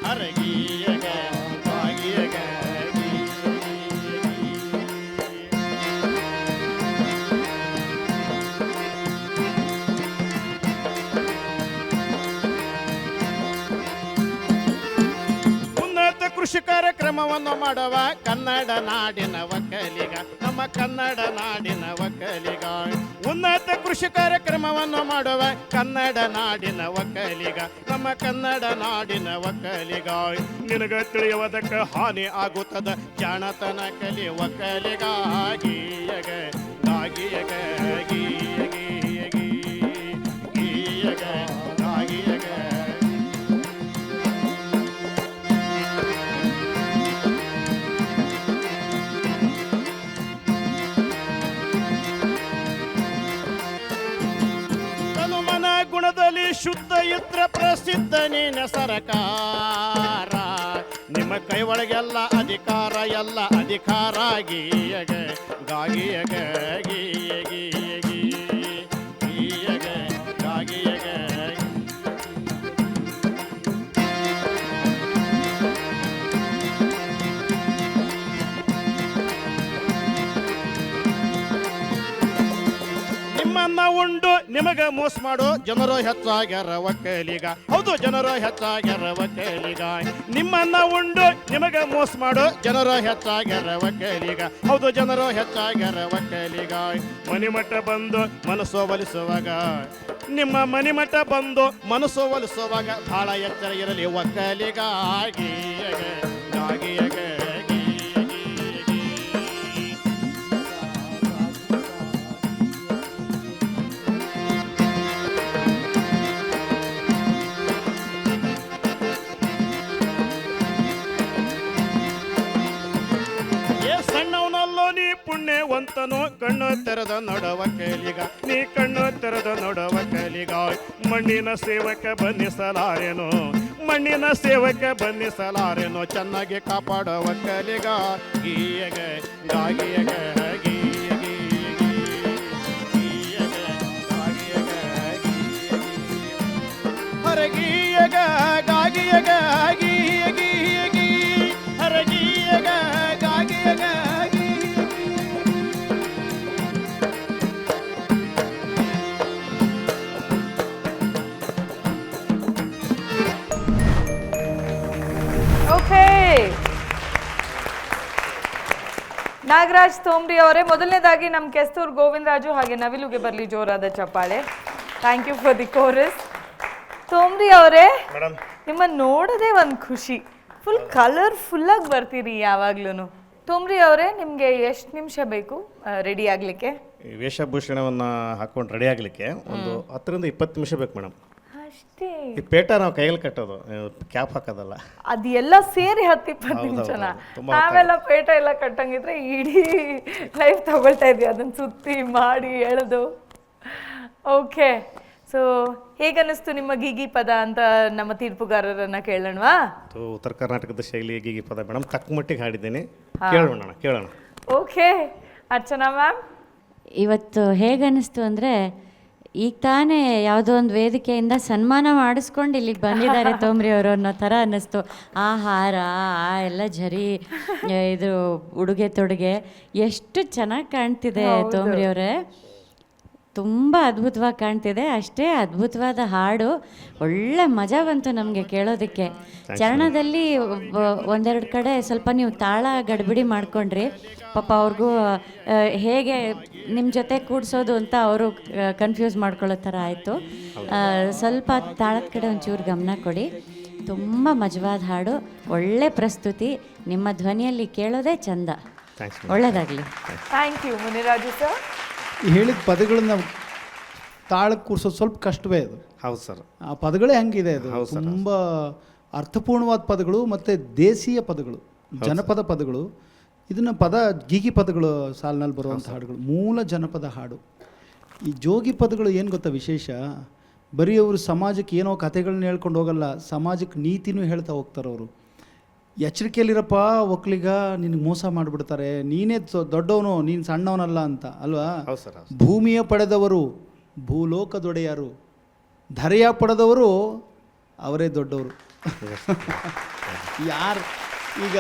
ಹರಗೀಯಗ ಗಾಗಿಯಗ. ಕೃಷಿ ಕಾರ್ಯಕ್ರಮವನ್ನು ಮಾಡುವ ಕನ್ನಡ ನಾಡಿನ ಒಕ್ಕಲಿಗ, ನಮ್ಮ ಕನ್ನಡ ನಾಡಿನ ಒಕ್ಕಲಿಗ. ಉನ್ನತ ಕೃಷಿ ಕಾರ್ಯಕ್ರಮವನ್ನು ಮಾಡುವ ಕನ್ನಡ ನಾಡಿನ ಒಕ್ಕಲಿಗ, ನಮ್ಮ ಕನ್ನಡ ನಾಡಿನ ಒಕ್ಕಲಿಗ. ನಿನಗ ತಿಳಿಯುವುದಕ್ಕೆ ಹಾನಿ ಆಗುತ್ತದೆ, ಜಾಣತನ ಕಲಿ ಒಕ್ಕಲಿಗ. ಗೀಯಗ ಗಾಗಿಯಗ ಗೀಯಗಿ ಗೀಯಗ ಗಾಗಿಯಗ. ಗುಣದಲ್ಲಿ ಶುದ್ಧ ಇದ್ರ ಪ್ರಸಿದ್ಧ ನೀನ ಸರಕಾರ, ನಿಮ್ಮ ಕೈ ಒಳಗೆಲ್ಲ ಅಧಿಕಾರ, ಎಲ್ಲ ಅಧಿಕಾರ. ಗೀಯಗ ಗಾಗಿಯಗ ಗೀಯಗಿ ಗೀಯಗ ಗಾಗಿಯಗ. ನಿಮ್ಮನ್ನ ಉಂಡು ನಿಮಗ ಮೋಸ ಮಾಡೋ ಜನರು ಹೆಚ್ಚಾಗ್ಯಾರ ಒಕ್ಕಲಿಗ. ಹೌದು, ಜನರು ಹೆಚ್ಚಾಗ್ಯಾರ ಒಕ್ಕಲಿಗ. ನಿಮ್ಮನ್ನ ಉಂಡು ನಿಮಗ ಮೋಸ ಮಾಡೋ ಜನರು ಹೆಚ್ಚಾಗ್ಯಾರ ಒಕ್ಕಲಿಗ. ಹೌದು, ಜನರು ಹೆಚ್ಚಾಗ್ಯಾರ ಒಕ್ಕಲಿಗ. ಮನಿಮಠ ಬಂದು ಮನಸ್ಸು ಒಲಿಸುವಾಗ, ನಿಮ್ಮ ಮನಿಮಠ ಬಂದು ಮನಸ್ಸು ಒಲಿಸುವಾಗ ಬಹಳ ಎಚ್ಚರ ಇರಲಿ ಒಕ್ಕಲಿಗ. ನೀ ಪುಣ್ಯವಂತನು ಕಣ್ಣು ತೆರೆದ ನೋಡವ ಕಲಿಗ. ನೀ ಕಣ್ಣು ತೆರೆದ ನೋಡವ ಕಲಿಗ. ಮಣ್ಣಿನ ಸೇವಕ ಬನ್ನಿಸಲಾರೇನು, ಮಣ್ಣಿನ ಸೇವಕ ಬನ್ನಿಸಲಾರೇನು, ಚೆನ್ನಾಗಿ ಕಾಪಾಡುವ ಕಲಿಗ. ಗೀಯಗ ಗಾಗಿಯಗ ಹರಗೀಯಗ ಗಾಗಿಯಗ ಹರಗೀಯಗ ಗಾಗಿಯಗ. ಓಕೆ, ನಾಗರಾಜ್ ತೋಮ್ರಿ ಅವರೇ, ಮೊದಲನೇದಾಗಿ ನಮ್ಮ ಕೆಸ್ತೂರ್ ಗೋವಿಂದರಾಜು ಹಾಗೆ ನವಿಲುಗೆ ಬರಲಿ ಜೋರಾದ ಚಪ್ಪಾಳೆ. Thank you for the chorus. Tomri ಅವರೇ, ನಿಮ್ಮ ನೋಡೋದೇ ಒಂದು ಖುಷಿ, ಫುಲ್ ಕಲರ್ಫುಲ್ ಆಗಿ ಬರ್ತೀರಿ ಯಾವಾಗ್ಲೂ. ತೋಮ್ರಿ ಅವರೇ, ನಿಮಗೆ ಎಷ್ಟು ನಿಮಿಷ ಬೇಕು ರೆಡಿ ಆಗ್ಲಿಕ್ಕೆ? ಈ ವೇಷಭೂಷಣವನ್ನ ಹಾಕೊಂಡು ರೆಡಿ ಆಗ್ಲಿಕ್ಕೆ ಒಂದು 10ರಿಂದ 20 ನಿಮಿಷ ಬೇಕು ಮೇಡಮ್. ಅಷ್ಟೇ? ಈ ಪೇಟ ನಾವು ಕೈಯಲ್ಲಿ ಕಟ್ಟೋದು, ಕ್ಯಾಪ್ ಹಾಕೋದಲ್ಲ. ಅದೆಲ್ಲ ಸೇರಿ 10-20 ನಿಮಿಷನ? ನಾವೆಲ್ಲ ಪೇಟ ಎಲ್ಲ ಕಟ್ಟಂಗಿದ್ರೆ ಇಡೀ ಲೈಫ್ ತಗೊಳ್ತಾ ಇದ್ವಿ, ಅದನ್ನ ಸುತ್ತಿ ಮಾಡಿ ಎಳೆದು. ಓಕೆ, ಸೊ ಹೇಗನ್ನಿಸ್ತು ನಿಮ್ಮ ಗೀಗಿ ಪದ ಅಂತ ನಮ್ಮ ತೀರ್ಪುಗಾರರನ್ನ ಕೇಳೋಣವಾ? ಉತ್ತರ ಕರ್ನಾಟಕದ ಶೈಲಿ ಗೀಗಿ ಪದ ಮೇಡಮ್, ತಕ್ಕ ಮಟ್ಟಿಗೆ ಹಾಡಿದ್ದೇನೆ, ಕೇಳೋಣ. ಓಕೆ, ಅರ್ಚನಾ ಮ್ಯಾಮ್, ಇವತ್ತು ಹೇಗನ್ನಿಸ್ತು ಅಂದರೆ, ಈಗ ತಾನೇ ಯಾವುದೋ ಒಂದು ವೇದಿಕೆಯಿಂದ ಸನ್ಮಾನ ಮಾಡಿಸ್ಕೊಂಡು ಇಲ್ಲಿಗೆ ಬಂದಿದ್ದಾರೆ ತೋಮ್ರಿ ಅವರು ಅನ್ನೋ ಥರ ಅನ್ನಿಸ್ತು. ಆ ಹಾರ, ಆ ಎಲ್ಲ ಝರಿ, ಇದು ಉಡುಗೆ ತೊಡುಗೆ ಎಷ್ಟು ಚೆನ್ನಾಗಿ ಕಾಣ್ತಿದೆ ತೋಮ್ರಿ ಅವರೇ, ತುಂಬ ಅದ್ಭುತವಾಗಿ ಕಾಣ್ತಿದೆ. ಅಷ್ಟೇ ಅದ್ಭುತವಾದ ಹಾಡು, ಒಳ್ಳೆ ಮಜಾ ಬಂತು ನಮಗೆ ಕೇಳೋದಕ್ಕೆ. ಚರಣದಲ್ಲಿ ಒಂದೆರಡು ಕಡೆ ಸ್ವಲ್ಪ ನೀವು ತಾಳ ಗಡ್ಬಿಡಿ ಮಾಡ್ಕೊಂಡ್ರಿ, ಪಾಪ ಅವ್ರಿಗೂ ಹೇಗೆ ನಿಮ್ಮ ಜೊತೆ ಕೂಡಿಸೋದು ಅಂತ ಅವರು ಕನ್ಫ್ಯೂಸ್ ಮಾಡ್ಕೊಳ್ಳೋ ಥರ ಆಯಿತು. ಸ್ವಲ್ಪ ತಾಳದ ಕಡೆ ಒಂಚೂರು ಗಮನ ಕೊಡಿ. ತುಂಬ ಮಜವಾದ ಹಾಡು, ಒಳ್ಳೆ ಪ್ರಸ್ತುತಿ, ನಿಮ್ಮ ಧ್ವನಿಯಲ್ಲಿ ಕೇಳೋದೇ ಚಂದ. ಒಳ್ಳೆಯದಾಗಲಿ. Thank you Muniraju sir. ಈ ಹೇಳಿದ ಪದಗಳನ್ನ ತಾಳಕ್ಕೆ ಕೂರಿಸೋದು ಸ್ವಲ್ಪ ಕಷ್ಟವೇ ಅದು. ಹೌದು ಸರ್, ಆ ಪದಗಳೇ ಹಂಗಿದೆ. ಅದು ತುಂಬ ಅರ್ಥಪೂರ್ಣವಾದ ಪದಗಳು ಮತ್ತು ದೇಶೀಯ ಪದಗಳು, ಜನಪದ ಪದಗಳು. ಇದನ್ನು ಗೀಗಿ ಪದಗಳು ಸಾಲಿನಲ್ಲಿ ಬರುವಂಥ ಹಾಡುಗಳು, ಮೂಲ ಜನಪದ ಹಾಡು. ಈ ಜೋಗಿ ಪದಗಳು ಏನು ಗೊತ್ತಾ ವಿಶೇಷ, ಬರೀ ಅವರು ಸಮಾಜಕ್ಕೆ ಏನೋ ಕಥೆಗಳನ್ನ ಹೇಳ್ಕೊಂಡು ಹೋಗಲ್ಲ, ಸಮಾಜಕ್ಕೆ ನೀತಿನೂ ಹೇಳ್ತಾ ಹೋಗ್ತಾರೆ ಅವರು. ಎಚ್ಚರಿಕೆಯಲ್ಲಿರಪ್ಪ ಒಕ್ಕಲಿಗ, ನಿನಗೆ ಮೋಸ ಮಾಡಿಬಿಡ್ತಾರೆ, ನೀನೇ ದೊಡ್ಡವನು, ನೀನು ಸಣ್ಣವನಲ್ಲ ಅಂತ ಅಲ್ವಾ. ಭೂಮಿಯ ಪಡೆದವರು ಭೂಲೋಕದೊಡೆಯರು, ಧರೆಯ ಪಡೆದವರು ಅವರೇ ದೊಡ್ಡವರು. ಯಾರು ಈಗ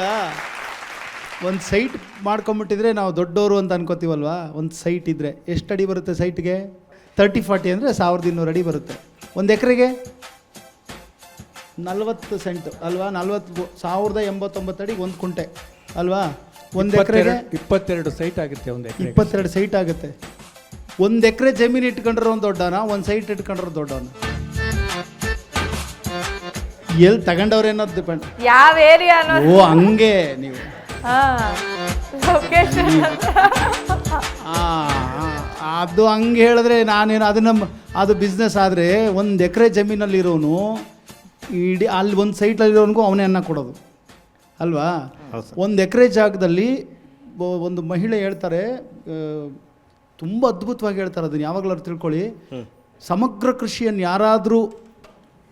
ಒಂದು ಸೈಟ್ ಮಾಡ್ಕೊಂಬಿಟ್ಟಿದ್ರೆ ನಾವು ದೊಡ್ಡವರು ಅಂತ ಅನ್ಕೋತೀವಲ್ವಾ. ಒಂದು ಸೈಟ್ ಇದ್ದರೆ ಎಷ್ಟು ಅಡಿ ಬರುತ್ತೆ ಸೈಟ್ಗೆ? 30-40 ಅಂದರೆ 1200 ಅಡಿ ಬರುತ್ತೆ. ಒಂದು ಎಕರೆಗೆ 40 ಸೆಂಟ್ ಅಲ್ವಾ, 1089 ಅಡಿಗೆ ಒಂದು ಕುಂಟೆ ಅಲ್ವಾ. ಒಂದು ಎಕರೆಗೆ 22 ಸೈಟ್ ಆಗುತ್ತೆ. 22 ಸೈಟ್ ಆಗುತ್ತೆ. ಒಂದು ಎಕರೆ ಜಮೀನು ಇಟ್ಕೊಂಡ್ರೆ ಒಂದು ದೊಡ್ಡವನ, ಒಂದು ಸೈಟ್ ಇಟ್ಕೊಂಡ್ರೆ ದೊಡ್ಡವನ. ಎಲ್ಲಿ ತಗೊಂಡವ್ರೆ ಅನ್ನೋದು ಡಿಪೆಂಡ್, ಯಾವ ಏರಿಯಾ. ಓ ಹಂಗೆ ನೀವು ಅದು ಹಂಗೆ ಹೇಳಿದ್ರೆ ನಾನೇನು ಅದು ಬಿಸ್ನೆಸ್ ಆದರೆ, ಒಂದು ಎಕರೆ ಜಮೀನಲ್ಲಿರೋನು ಇಡೀ ಅಲ್ಲಿ ಒಂದು ಸೈಟ್ಲಲ್ಲಿರೋನಿಗೂ ಅವನೇ ಅನ್ನ ಕೊಡೋದು ಅಲ್ವಾ. ಒಂದು ಎಕರೆ ಜಾಗದಲ್ಲಿ ಒಂದು ಮಹಿಳೆ ಹೇಳ್ತಾರೆ, ತುಂಬ ಅದ್ಭುತವಾಗಿ ಹೇಳ್ತಾರೆ, ಅದನ್ನು ಯಾವಾಗಲಾದ್ರು ತಿಳ್ಕೊಳ್ಳಿ. ಸಮಗ್ರ ಕೃಷಿಯನ್ನು ಯಾರಾದರೂ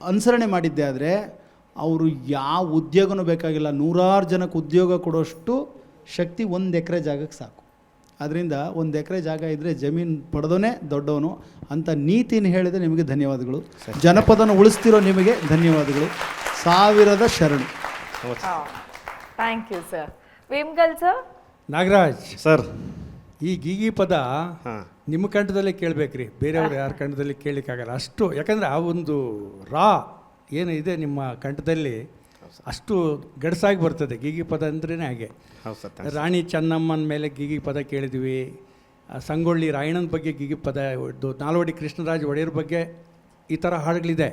ಅನುಸರಣೆ ಮಾಡಿದ್ದೆ ಆದರೆ ಅವರು ಯಾವ ಉದ್ಯೋಗನೂ ಬೇಕಾಗಿಲ್ಲ, 100 ಜನಕ್ಕೆ ಉದ್ಯೋಗ ಕೊಡೋಷ್ಟು ಶಕ್ತಿ 1 ಎಕರೆ ಜಾಗಕ್ಕೆ ಸಾಕು. ಅದರಿಂದ 1 ಎಕರೆ ಜಾಗ ಇದ್ದರೆ ಜಮೀನು ಪಡೆದೋನೇ ದೊಡ್ಡವನು ಅಂತ ನೀತಿನ ಹೇಳಿದೆ. ನಿಮಗೆ ಧನ್ಯವಾದಗಳು. ಜನಪದನ ಉಳಿಸ್ತಿರೋ ನಿಮಗೆ ಧನ್ಯವಾದಗಳು. 1000 ಶರಣು. Thank you sir. Vemgal sir. Nagaraj sir, ಈ ಗೀಗಿ ಪದ ಹಾಂ ನಿಮ್ಮ ಕಂಠದಲ್ಲೇ ಕೇಳಬೇಕ್ರಿ, ಬೇರೆಯವ್ರು ಯಾರ ಕಂಠದಲ್ಲಿ ಕೇಳಲಿಕ್ಕಾಗಲ್ಲ. ಅಷ್ಟು ಯಾಕಂದರೆ ಆ ಒಂದು ರಾ ಏನಿದೆ ನಿಮ್ಮ ಕಂಠದಲ್ಲಿ ಅಷ್ಟು ಗಡಸಾಗಿ ಬರ್ತದೆ. ಗೀಗಿ ಪದ ಅಂದ್ರೇ ಹಾಗೆ. ಹೌದು ಸರ್. ರಾಣಿ ಚೆನ್ನಮ್ಮನ ಮೇಲೆ ಗೀಗಿ ಪದ ಕೇಳಿದ್ವಿ, ಸಂಗೊಳ್ಳಿ ರಾಯಣ್ಣನ ಬಗ್ಗೆ ಗೀಗಿ ಪದ, ನಾಲ್ವಡಿ ಕೃಷ್ಣರಾಜ ಒಡೆಯರ್ ಬಗ್ಗೆ ಈ ಥರ ಹಾಡುಗಳಿದೆ.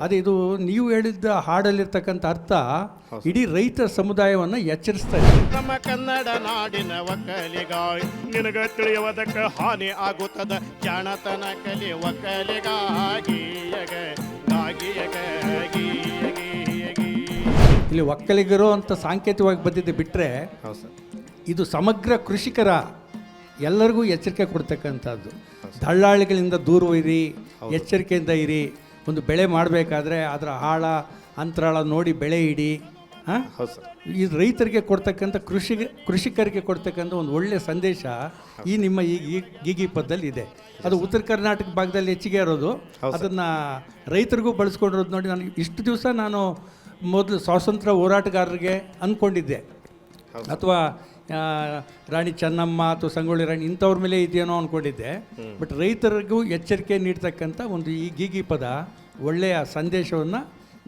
ಅದೇ ಇದು ನೀವು ಹೇಳಿದ್ದ ಹಾಡಲ್ಲಿರ್ತಕ್ಕಂಥ ಅರ್ಥ ಇಡೀ ರೈತ ಸಮುದಾಯವನ್ನು ಎಚ್ಚರಿಸ್ತಾ ಇದೆ. ನಮ್ಮ ಕನ್ನಡ ನಾಡಿನ ಒಕ್ಕಲಿಗಾಯ್ ನಿನಗ ತಿಳಿಯುವುದಕ್ಕೆ ಹಾನಿ ಆಗುತ್ತದ, ಜಾಣತನ ಕಲಿ ಒಕ್ಕಲಿಗಾಗಿ ಇಲ್ಲಿ ಒಕ್ಕಲಿಗರು ಅಂತ ಸಾಂಕೇತಿಕವಾಗಿ ಬಂದಿದ್ದೆ ಬಿಟ್ಟರೆ ಹೌದು ಸರ್. ಇದು ಸಮಗ್ರ ಕೃಷಿಕರ ಎಲ್ಲರಿಗೂ ಎಚ್ಚರಿಕೆ ಕೊಡ್ತಕ್ಕಂಥದ್ದು. ದಳ್ಳಾಳಿಗಳಿಂದ ದೂರವಿರಿ, ಎಚ್ಚರಿಕೆಯಿಂದ ಇರಿ. ಒಂದು ಬೆಳೆ ಮಾಡಬೇಕಾದ್ರೆ ಅದರ ಆಳ ಅಂತರಾಳ ನೋಡಿ ಬೆಳೆ ಇಡಿ. ಹೌದು ಸರ್. ಈ ರೈತರಿಗೆ ಕೊಡ್ತಕ್ಕಂಥ ಕೃಷಿಕರಿಗೆ ಕೊಡ್ತಕ್ಕಂಥ ಒಂದು ಒಳ್ಳೆಯ ಸಂದೇಶ ಈ ನಿಮ್ಮ ಈ ಗೀಗಿ ಪದದಲ್ಲಿ ಇದೆ. ಅದು ಉತ್ತರ ಕರ್ನಾಟಕ ಭಾಗದಲ್ಲಿ ಹೆಚ್ಚಿಗೆ ಇರೋದು. ಅದನ್ನು ರೈತರಿಗೂ ಬಳಸ್ಕೊಂಡಿರೋದು ನೋಡಿ ನಾನು ಇಷ್ಟು ದಿವಸ ನಾನು ಮೊದಲು ಸ್ವಾತಂತ್ರ್ಯ ಹೋರಾಟಗಾರರಿಗೆ ಅಂದ್ಕೊಂಡಿದ್ದೆ, ಅಥವಾ ರಾಣಿ ಚೆನ್ನಮ್ಮ ಅಥವಾ ಸಂಗೊಳ್ಳಿ ರಾಣಿ ಇಂಥವ್ರ ಮೇಲೆ ಇದೆಯೇನೋ ಅಂದ್ಕೊಂಡಿದ್ದೆ. ಬಟ್ ರೈತರಿಗೂ ಎಚ್ಚರಿಕೆ ನೀಡ್ತಕ್ಕಂಥ ಒಂದು ಈ ಗೀಗಿ ಪದ ಒಳ್ಳೆಯ ಸಂದೇಶವನ್ನು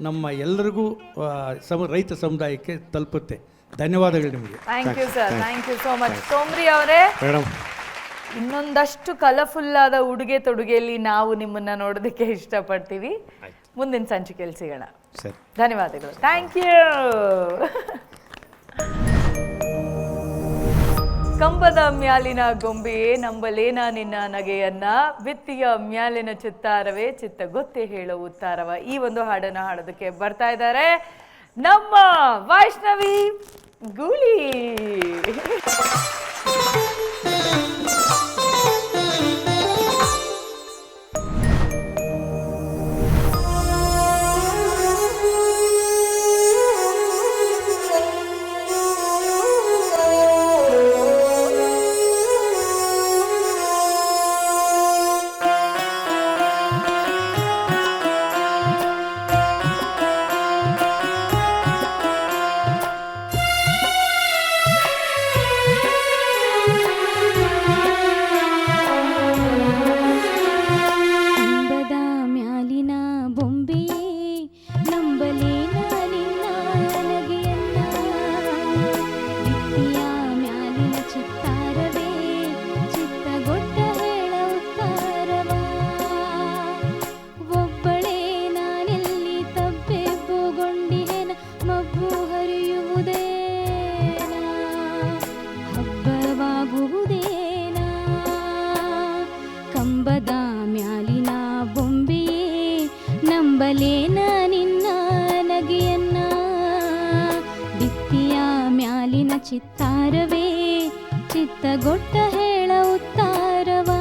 ನಮ್ಮ ಎಲ್ಲರಿಗೂ ರೈತ ಸಮುದಾಯಕ್ಕೆ ತಲುಪುತ್ತೆ. ಧನ್ಯವಾದಗಳು ನಿಮಗೆ. Thank you sir, thank you so much. Somri ಅವರೇ, ಮೇಡಮ್ ಇನ್ನೊಂದಷ್ಟು ಕಲರ್ಫುಲ್ ಆದ ಉಡುಗೆ ತೊಡುಗೆಯಲ್ಲಿ ನಾವು ನಿಮ್ಮನ್ನ ನೋಡೋದಕ್ಕೆ ಇಷ್ಟಪಡ್ತೀವಿ. ಮುಂದಿನ ಸಂಚಿಕೆಯಲ್ಲಿ ಸಿಗೋಣ. ಸರಿ, ಧನ್ಯವಾದಗಳು. Thank you. ಕಂಬದ ಮ್ಯಾಲಿನ ಗೊಂಬೆಯೇ ನಂಬಲೇನ ನಿನ್ನ ನಗೆಯನ್ನ, ಭಿತ್ತಿಯ ಮ್ಯಾಲಿನ ಚಿತ್ತಾರವೇ ಚಿತ್ತ ಗೊತ್ತೇ ಹೇಳೋ ಉತ್ತಾರವ. ಈ ಒಂದು ಹಾಡನ್ನು ಹಾಡೋದಕ್ಕೆ ಬರ್ತಾ ಇದ್ದಾರೆ ನಮ್ಮ ವೈಷ್ಣವಿ ಗೂಳಿ. ನಂಬಲೇನ ನಿನ್ನ ನಗೆಯನ್ನ, ಭಿತ್ತಿಯ ಮ್ಯಾಲಿನ ಚಿತ್ತಾರವೇ ಚಿತ್ತಗೊಟ್ಟ ಹೇಳ ಉತ್ತಾರವಾ.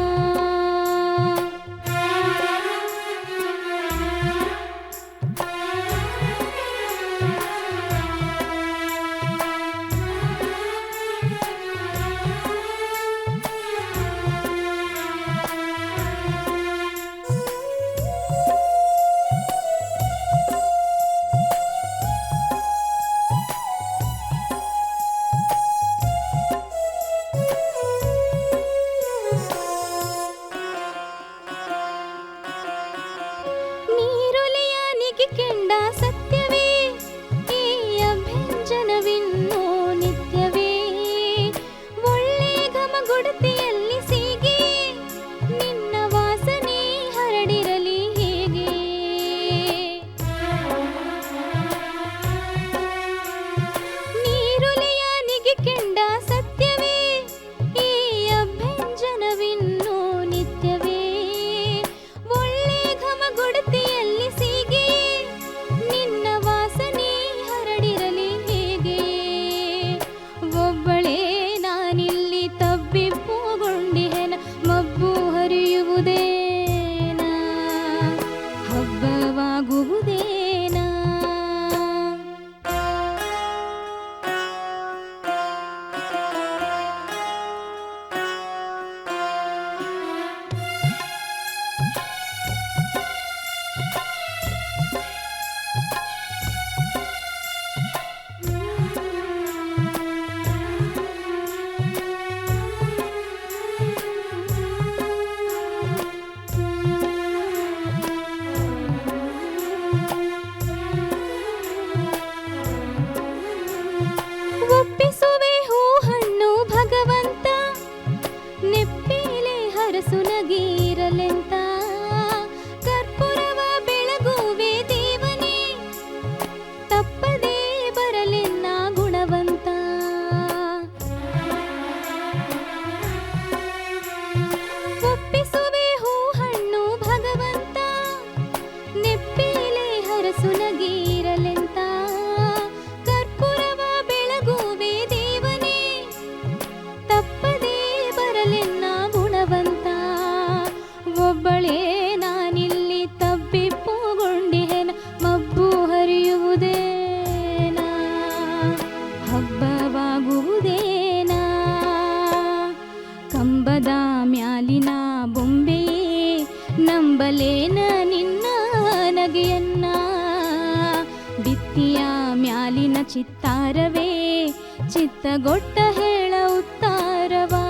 ಚಿತ್ತಗೊಟ್ಟ ಹೇಳ ಉತ್ತಾರವಾ.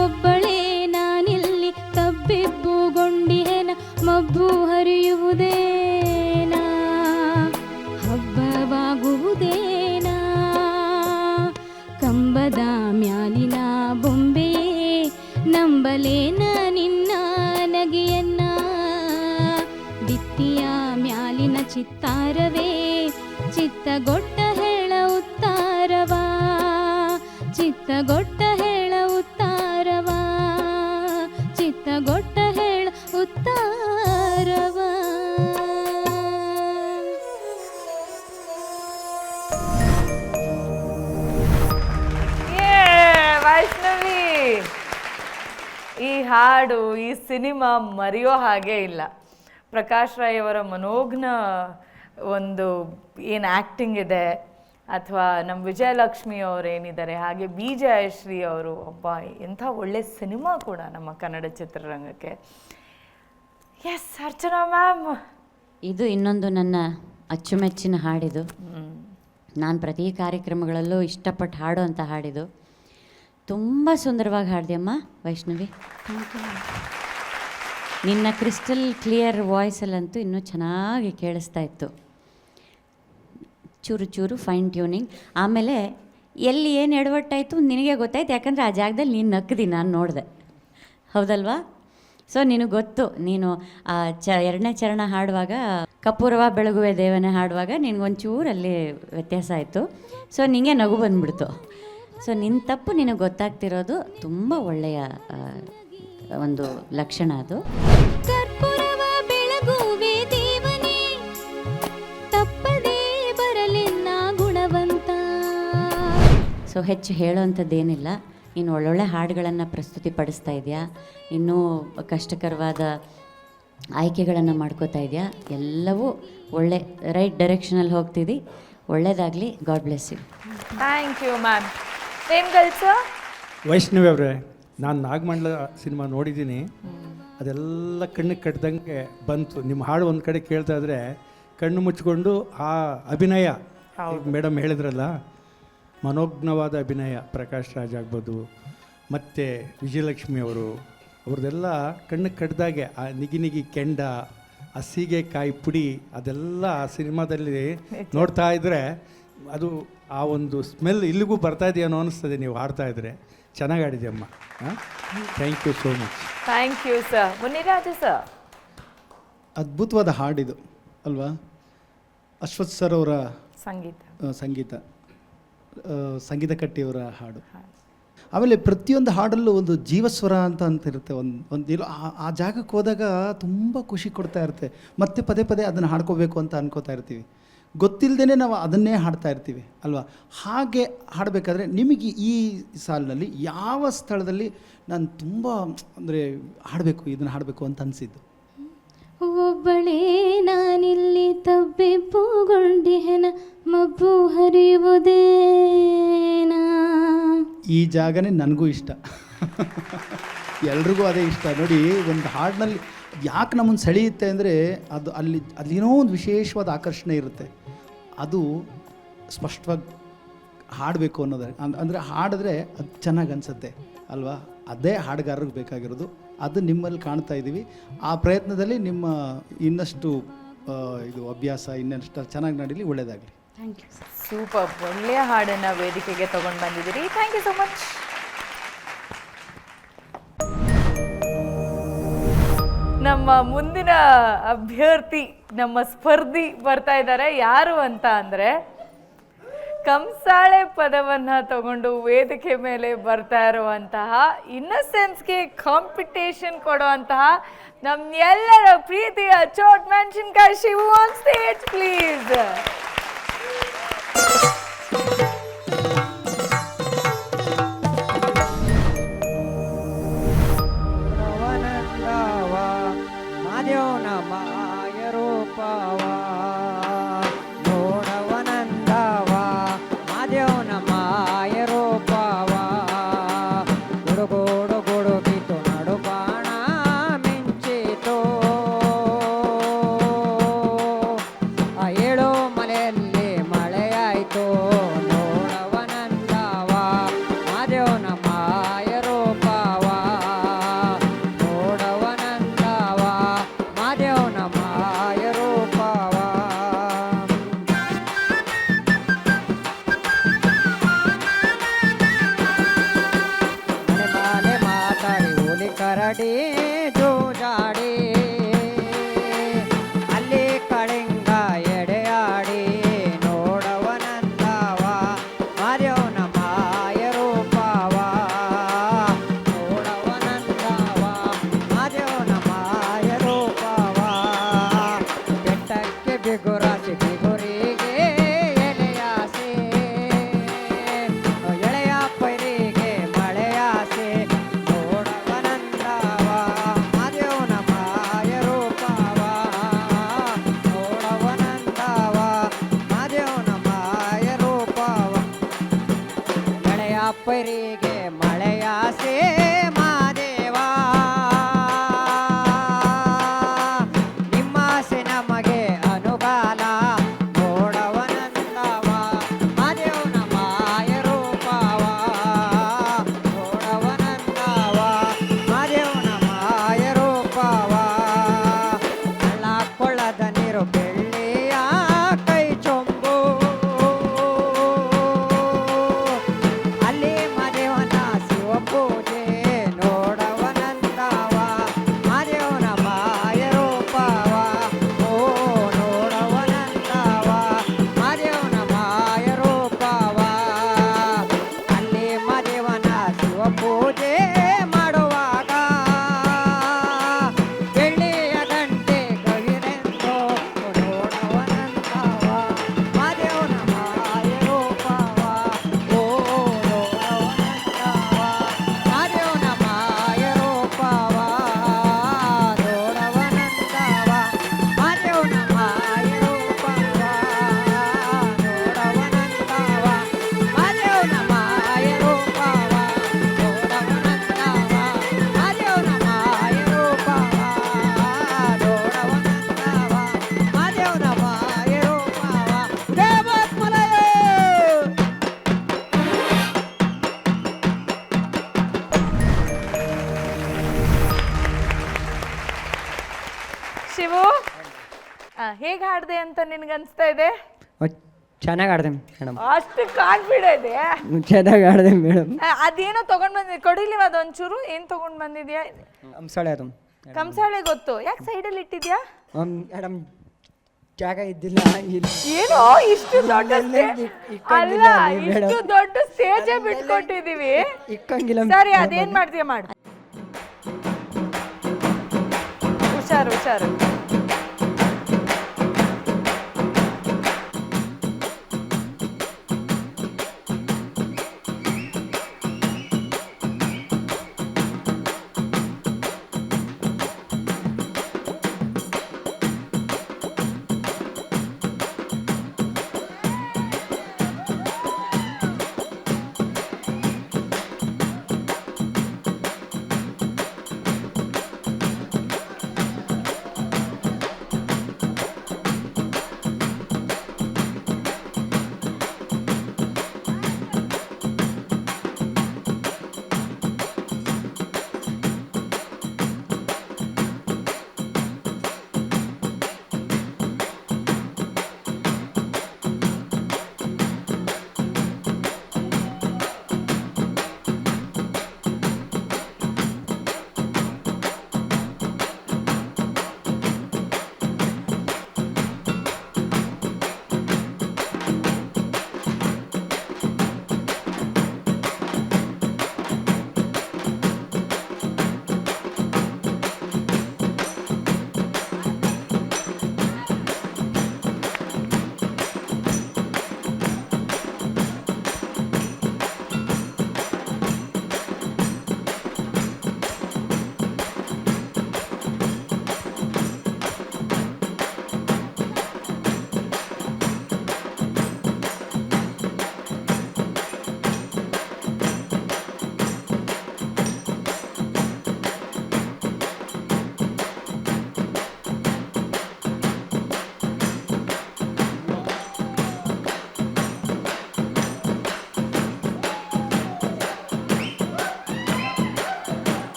ಒಬ್ಬಳೇ ನಾನಿಲ್ಲಿ ತಬ್ಬಿಬ್ಬುಗೊಂಡಿಹೆನ, ಮಬ್ಬು ಹರಿಯುವುದೇನಾ, ಹಬ್ಬವಾಗುವುದೇನಾ. ಕಂಬದ ಮ್ಯಾಲಿನ ಬೊಂಬೆಯೇ ನಂಬಲೇನ ನಿನ್ನ ನಗೆಯನ್ನ, ಬಿತ್ತಿಯ ಮ್ಯಾಲಿನ ಚಿತ್ತಾರವೇ ಚಿತ್ತಗೊಟ್ಟ ಹೇಳ ಉತ್ತಾರವಾ. ಚಿತ್ತಗೊಟ್ಟ ಹೇಳ ಉತ್ತಾರವಾ, ಚಿತ್ತಗೊಟ್ಟ ಹೇಳ ಉತ್ತಾರವಾ. ವೈಷ್ಣವಿ, ಈ ಹಾಡು, ಈ ಸಿನಿಮಾ ಮರೆಯೋ ಹಾಗೆ ಇಲ್ಲ. ಪ್ರಕಾಶ್ ರೈ ಅವರ ಮನೋಜ್ಞ ಒಂದು ಏನು ಆ್ಯಕ್ಟಿಂಗ್ ಇದೆ, ಅಥವಾ ನಮ್ಮ ವಿಜಯಲಕ್ಷ್ಮಿ ಅವರು ಏನಿದ್ದಾರೆ, ಹಾಗೆ ಬಿ ಜಯಶ್ರೀ ಅವರು, ಒಬ್ಬ ಎಂಥ ಒಳ್ಳೆ ಸಿನಿಮಾ ಕೂಡ ನಮ್ಮ ಕನ್ನಡ ಚಿತ್ರರಂಗಕ್ಕೆ. ಎಸ್ ಅರ್ಚನಾ ಮ್ಯಾಮ್, ಇದು ಇನ್ನೊಂದು ನನ್ನ ಅಚ್ಚುಮೆಚ್ಚಿನ ಹಾಡಿದು. ನಾನು ಪ್ರತಿ ಕಾರ್ಯಕ್ರಮಗಳಲ್ಲೂ ಇಷ್ಟಪಟ್ಟು ಹಾಡುವಂಥ ಹಾಡಿದು. ತುಂಬ ಸುಂದರವಾಗಿ ಹಾಡಿದೆಯಮ್ಮ ವೈಷ್ಣವಿ. ನಿನ್ನ ಕ್ರಿಸ್ಟಲ್ ಕ್ಲಿಯರ್ ವಾಯ್ಸಲ್ಲಂತೂ ಇನ್ನೂ ಚೆನ್ನಾಗಿ ಕೇಳಿಸ್ತಾ ಇತ್ತು. ಚೂರು ಚೂರು ಫೈನ್ ಟ್ಯೂನಿಂಗ್. ಆಮೇಲೆ ಎಲ್ಲಿ ಏನು ಎಡವಟ್ಟಾಯಿತು ನಿನಗೆ ಗೊತ್ತಾಯ್ತು, ಯಾಕಂದರೆ ಆ ಜಾಗದಲ್ಲಿ ನೀನು ನಕ್ಕದಿ, ನಾನು ನೋಡಿದೆ, ಹೌದಲ್ವಾ? ಸೊ ನಿನಗೆ ಗೊತ್ತು, ನೀನು ಆ ಎರಡನೇ ಚರಣ ಹಾಡುವಾಗ, ಕಪೂರವ ಬೆಳಗುವೆ ದೇವನೇ ಹಾಡುವಾಗ ನಿನಗೊಂಚೂರು ಅಲ್ಲಿ ವ್ಯತ್ಯಾಸ ಆಯಿತು. ಸೊ ನಿನಗೆ ನಗು ಬಂದ್ಬಿಡ್ತು. ಸೊ ನಿನ್ನ ತಪ್ಪು ನಿನಗೆ ಗೊತ್ತಾಗ್ತಿರೋದು ತುಂಬ ಒಳ್ಳೆಯ ಒಂದು ಲಕ್ಷಣ ಅದು. ಕರ್ಪೂರವ ಬೆಳಗುವೆ ದೇವನೇ, ತಪ್ಪದೇ ಬರಲೆನ್ನ ಗುಣವಂತ. ಸೊ ಹೆಚ್ಚು ಹೇಳೋವಂಥದ್ದೇನಿಲ್ಲ. ನೀನು ಒಳ್ಳೊಳ್ಳೆ ಹಾಡುಗಳನ್ನು ಪ್ರಸ್ತುತಿಪಡಿಸ್ತಾ ಇದೆಯಾ, ಇನ್ನೂ ಕಷ್ಟಕರವಾದ ಆಯ್ಕೆಗಳನ್ನು ಮಾಡ್ಕೋತಾ ಇದೆಯಾ, ಎಲ್ಲವೂ ಒಳ್ಳೆ ರೈಟ್ ಡೈರೆಕ್ಷನಲ್ಲಿ ಹೋಗ್ತಿದ್ದಿ. ಒಳ್ಳೆಯದಾಗಲಿ. God bless you. Thank you ma'am. Same girls. Vaishnavi ಅವರೇ, ನಾನು ನಾಗಮಂಡಲ ಸಿನಿಮಾ ನೋಡಿದ್ದೀನಿ, ಅದೆಲ್ಲ ಕಣ್ಣಿಗೆ ಕಟ್ಟಿದಂಗೆ ಬಂತು. ನಿಮ್ಮ ಹಾಡು ಒಂದು ಕಡೆ ಕೇಳ್ತಾ ಇದ್ರೆ ಕಣ್ಣು ಮುಚ್ಕೊಂಡು ಆ ಅಭಿನಯ, ಮೇಡಮ್ ಹೇಳಿದ್ರಲ್ಲ, ಮನೋಜ್ಞವಾದ ಅಭಿನಯ, ಪ್ರಕಾಶ್ ರಾಜ್ ಆಗ್ಬೋದು, ಮತ್ತು ವಿಜಯಲಕ್ಷ್ಮಿ ಅವರು, ಅವ್ರದ್ದೆಲ್ಲ ಕಣ್ಣಿಗೆ ಕಟ್ಟಿದಾಗೆ ಆ ನಿಗಿ ನಿಗಿ ಕೆಂಡ, ಆ ಸೀಗೆಕಾಯಿ ಪುಡಿ, ಅದೆಲ್ಲ ಆ ಸಿನಿಮಾದಲ್ಲಿ ನೋಡ್ತಾ ಇದ್ದರೆ ಅದು ಆ ಒಂದು ಸ್ಮೆಲ್ ಇಲ್ಲಿಗೂ ಬರ್ತಾ ಇದೆಯೇನೋ ಅನ್ನಿಸ್ತದೆ ನೀವು ಹಾಡ್ತಾ ಇದ್ರೆ. ಚೆನ್ನಾಗಿ ಆಡಿದೆಯಮ್ಮ. Thank you so much. Thank you sir. Muniraju sir, ಅದ್ಭುತವಾದ ಹಾಡಿದು ಅಲ್ವಾ? ಅಶ್ವಥ್ ಸರ್ ಅವರ ಸಂಗೀತ ಕಟ್ಟಿಯವರ ಹಾಡು. ಆಮೇಲೆ ಪ್ರತಿಯೊಂದು ಹಾಡಲ್ಲೂ ಒಂದು ಜೀವಸ್ವರ ಅಂತ ಇರುತ್ತೆ. ಒಂದು ಆ ಜಾಗಕ್ಕೆ ಹೋದಾಗ ತುಂಬ ಖುಷಿ ಕೊಡ್ತಾ ಇರುತ್ತೆ. ಮತ್ತೆ ಪದೇ ಪದೇ ಅದನ್ನು ಹಾಡ್ಕೋಬೇಕು ಅಂತ ಅನ್ಕೋತಾ ಇರ್ತೀವಿ. ಗೊತ್ತಿಲ್ಲದೇ ನಾವು ಅದನ್ನೇ ಹಾಡ್ತಾ ಇರ್ತೀವಿ ಅಲ್ವಾ? ಹಾಗೆ ಹಾಡಬೇಕಾದ್ರೆ ನಿಮಗೆ ಈ ಸಾಲಿನಲ್ಲಿ ಯಾವ ಸ್ಥಳದಲ್ಲಿ ನಾನು ತುಂಬ ಅಂದರೆ ಇದನ್ನು ಹಾಡಬೇಕು ಅಂತ ಅನಿಸಿದ್ದು? ಒಬ್ಬಳೇ ನಾನಿಲ್ಲಿ ತಬ್ಬಿಬ್ಬುಗೊಂಡಿಹೆನ, ಮಬ್ಬು ಹರಿಯುವುದೇನಾ. ಈ ಜಾಗನೇ ನನಗೂ ಇಷ್ಟ. ಎಲ್ರಿಗೂ ಅದೇ ಇಷ್ಟ. ನೋಡಿ, ಒಂದು ಹಾಡಿನಲ್ಲಿ ಯಾಕೆ ನಮ್ಮನ್ನು ಸೆಳೆಯುತ್ತೆ ಅಂದರೆ ಅದೇನೋ ಒಂದು ವಿಶೇಷವಾದ ಆಕರ್ಷಣೆ ಇರುತ್ತೆ. ಅದು ಸ್ಪಷ್ಟವಾಗಿ ಹಾಡಬೇಕು ಅನ್ನೋದು, ಅಂದರೆ ಹಾಡಿದ್ರೆ ಅದು ಚೆನ್ನಾಗಿ ಅನಿಸುತ್ತೆ ಅಲ್ವಾ? ಅದೇ ಹಾಡುಗಾರರಿಗೆ ಬೇಕಾಗಿರೋದು. ಅದು ನಿಮ್ಮಲ್ಲಿ ಕಾಣ್ತಾ ಇದ್ದೀವಿ. ಆ ಪ್ರಯತ್ನದಲ್ಲಿ ನಿಮ್ಮ ಇನ್ನಷ್ಟು ಇದು ಅಭ್ಯಾಸ ಇನ್ನಷ್ಟು ಚೆನ್ನಾಗಿ ನಡೀಲಿ, ಒಳ್ಳೆಯದಾಗಲಿ. Thank you. ಸೂಪರ್. ಒಳ್ಳೆಯ ಹಾಡನ್ನು ವೇದಿಕೆಗೆ ತಗೊಂಡು ಬಂದಿದ್ದೀರಿ. Thank you so much. ನಮ್ಮ ಮುಂದಿನ ಅಭ್ಯರ್ಥಿ, ನಮ್ಮ ಸ್ಪರ್ಧಿ ಬರ್ತಾ ಇದ್ದಾರೆ. ಯಾರು ಅಂತ ಅಂದರೆ, ಕಂಸಾಳೆ ಪದವನ್ನ ತಗೊಂಡು ವೇದಿಕೆ ಮೇಲೆ ಬರ್ತಾ ಇರುವಂತಹ, ಇನ್ನಸೆನ್ಸ್ಗೆ ಕಾಂಪಿಟೇಷನ್ ಕೊಡುವಂತಹ ನಮ್ಮೆಲ್ಲರ ಪ್ರೀತಿಯ ಚೋಟ್ ಮೆಣಸಿನಕಾಯಿ ಶಿವು ಆನ್ ಸ್ಟೇಜ್ ಪ್ಲೀಸ್. ಮಾದೇವನ ಮಾಯರೂಪವ ನೋಡವನಂದವ, ಮಾದೇವನ ಮಾಯರೂಪವ ಗುಡುಗೋಡು ಗುಡುಗಿತು ನಡುಬಾಣ ಮಿಂಚಿತು, ಆ ಏಳು ಮಲೆಯಲ್ಲಿ ಜೂಜಾಡಿ ಜೂಜಾಡಿ ಅಲ್ಲಿ ಕಳಿಂಗ ಎಡೆಯಾಡಿ ನೋಡವನಂದವ ಮಾದೇವನ ಮಾಯ ರೂಪವ ನೋಡವನಂದವ ಮಾದೇವನ ಮಾಯ ರೂಪವ ಬೆಟ್ಟಕ್ಕೆ ಬಿಗುರಾಸಿ ಬಿಗುರಿಗೆ ಎಲೆಯಾಸೆ ಎಳೆಯ ಪೈರಿಗೆ ಮಳೆಯಾಸೆ ನೋಡವನಂದವ ಮಾದೇವನ ಮಾಯ ರೂಪವ ನೋಡವನಂದವ ಮಾದೇವನ ಮಾಯ ರೂಪವ ಎಳೆಯ ಪೈರಿಗೆ ಮಳೆಯಾಸೆ ಮಾದೇವ ನಿಮ್ಮಾಸೆ ನಮಗೆ ಅನುಗಾಲ ನೋಡವನಂದವ ಮಾದೇವನ ಮಾಯ ರೂಪವ ನೋಡವನಂದವ ಮಾದೇವನ ಮಾಯ ರೂಪವ ಹಳ್ಳ ಕೊಳ್ಳದ ನೀರು ಬೆಳ್ಳಿಯ ಕೈ ಚೊಂಬು ಅಲ್ಲಿ ಮಾದೇವನ ಶಿವ ಪೂಜೆ ನೋಡವನಂದವ ಮಾದೇವನ ಮಾಯ ರೂಪವ ಓ ನೋಡವನಂದವ ಮಾದೇವನ ಮಾಯ ರೂಪವ ಅಲ್ಲಿ ಮಾದೇವನ ಶಿವ ಪೂಜೆ ಮಾಡುವಾಗ ಬೆಳ್ಳಿಯ ಗಂಟೆ ಗವಿರೆಂದು ನೋಡವನಂದವ ಮಾದೇವನ ಮಾಯ ರೂಪವ ಓ ನೋಡವನಂದವ ಮಾದೇವನ ಮಾಯ ರೂಪವ ನೋಡವನಂದವ ಮಾದೇವನ ಮಾಯ ರೂಪವ ನೋಡವನಂದವ ಮಾದೇವನ ಮಾಯ ರೂಪವ ನೋಡವನಂದವ ಮಾದೇವನ ಮಾಯ ರೂಪವ ನೋಡವನಂದವ ಮಾದೇವನ ಮಾಯ ರೂಪವ ದೇವತ್ಮಲಯ ಶಿವು ಹೇಗೆ ಹಾಡ್ದೆ ಅಂತ ನಿನ್ಗನ್ಸ್ತಾ ಇದೆ? ಚೆನ್ನಾಗಿ ಆಡ್ದೆ ಮೇಡಮ್ ಅಷ್ಟು ಕಾನ್ಫಿಡೆಂಟ್ ಇದೆ. ಚೆನ್ನಾಗಿ ಆಡ್ದೆ ಮೇಡಮ್ ಅದೇನೋ ತಗೊಂಡ್ ಬಂದಿದ್ ಕೊಡಿಲಿ ಅದೊಂಚೂರು. ಏನ್ ತಗೊಂಡ್ ಬಂದಿದ್ಯಾ? ಅಂಸಳೆ ಅದು ಕಂಸಾಳೆ ಗೊತ್ತು, ಯಾಕೆ ಸೈಡಲ್ಲಿ ಇಟ್ಟಿದ್ಯಾ? ಮೇಡಮ್ ಜಾಗ ಇದ್ದಿಲ್ಲ ಏನೋ ಇಷ್ಟು ದೊಡ್ಡ ಅಲ್ಲ, ಇಷ್ಟು ದೊಡ್ಡ ಸ್ಟೇಜ್ ಬಿಟ್ಕೊಟ್ಟಿದೀವಿ. ಇಕ್ಕಂಗಿಲ್ಲ ಸರಿ, ಅದೇನ್ ಮಾಡ್ತೀಯ ಮಾಡು. ಹುಷಾರು ಹುಷಾರು.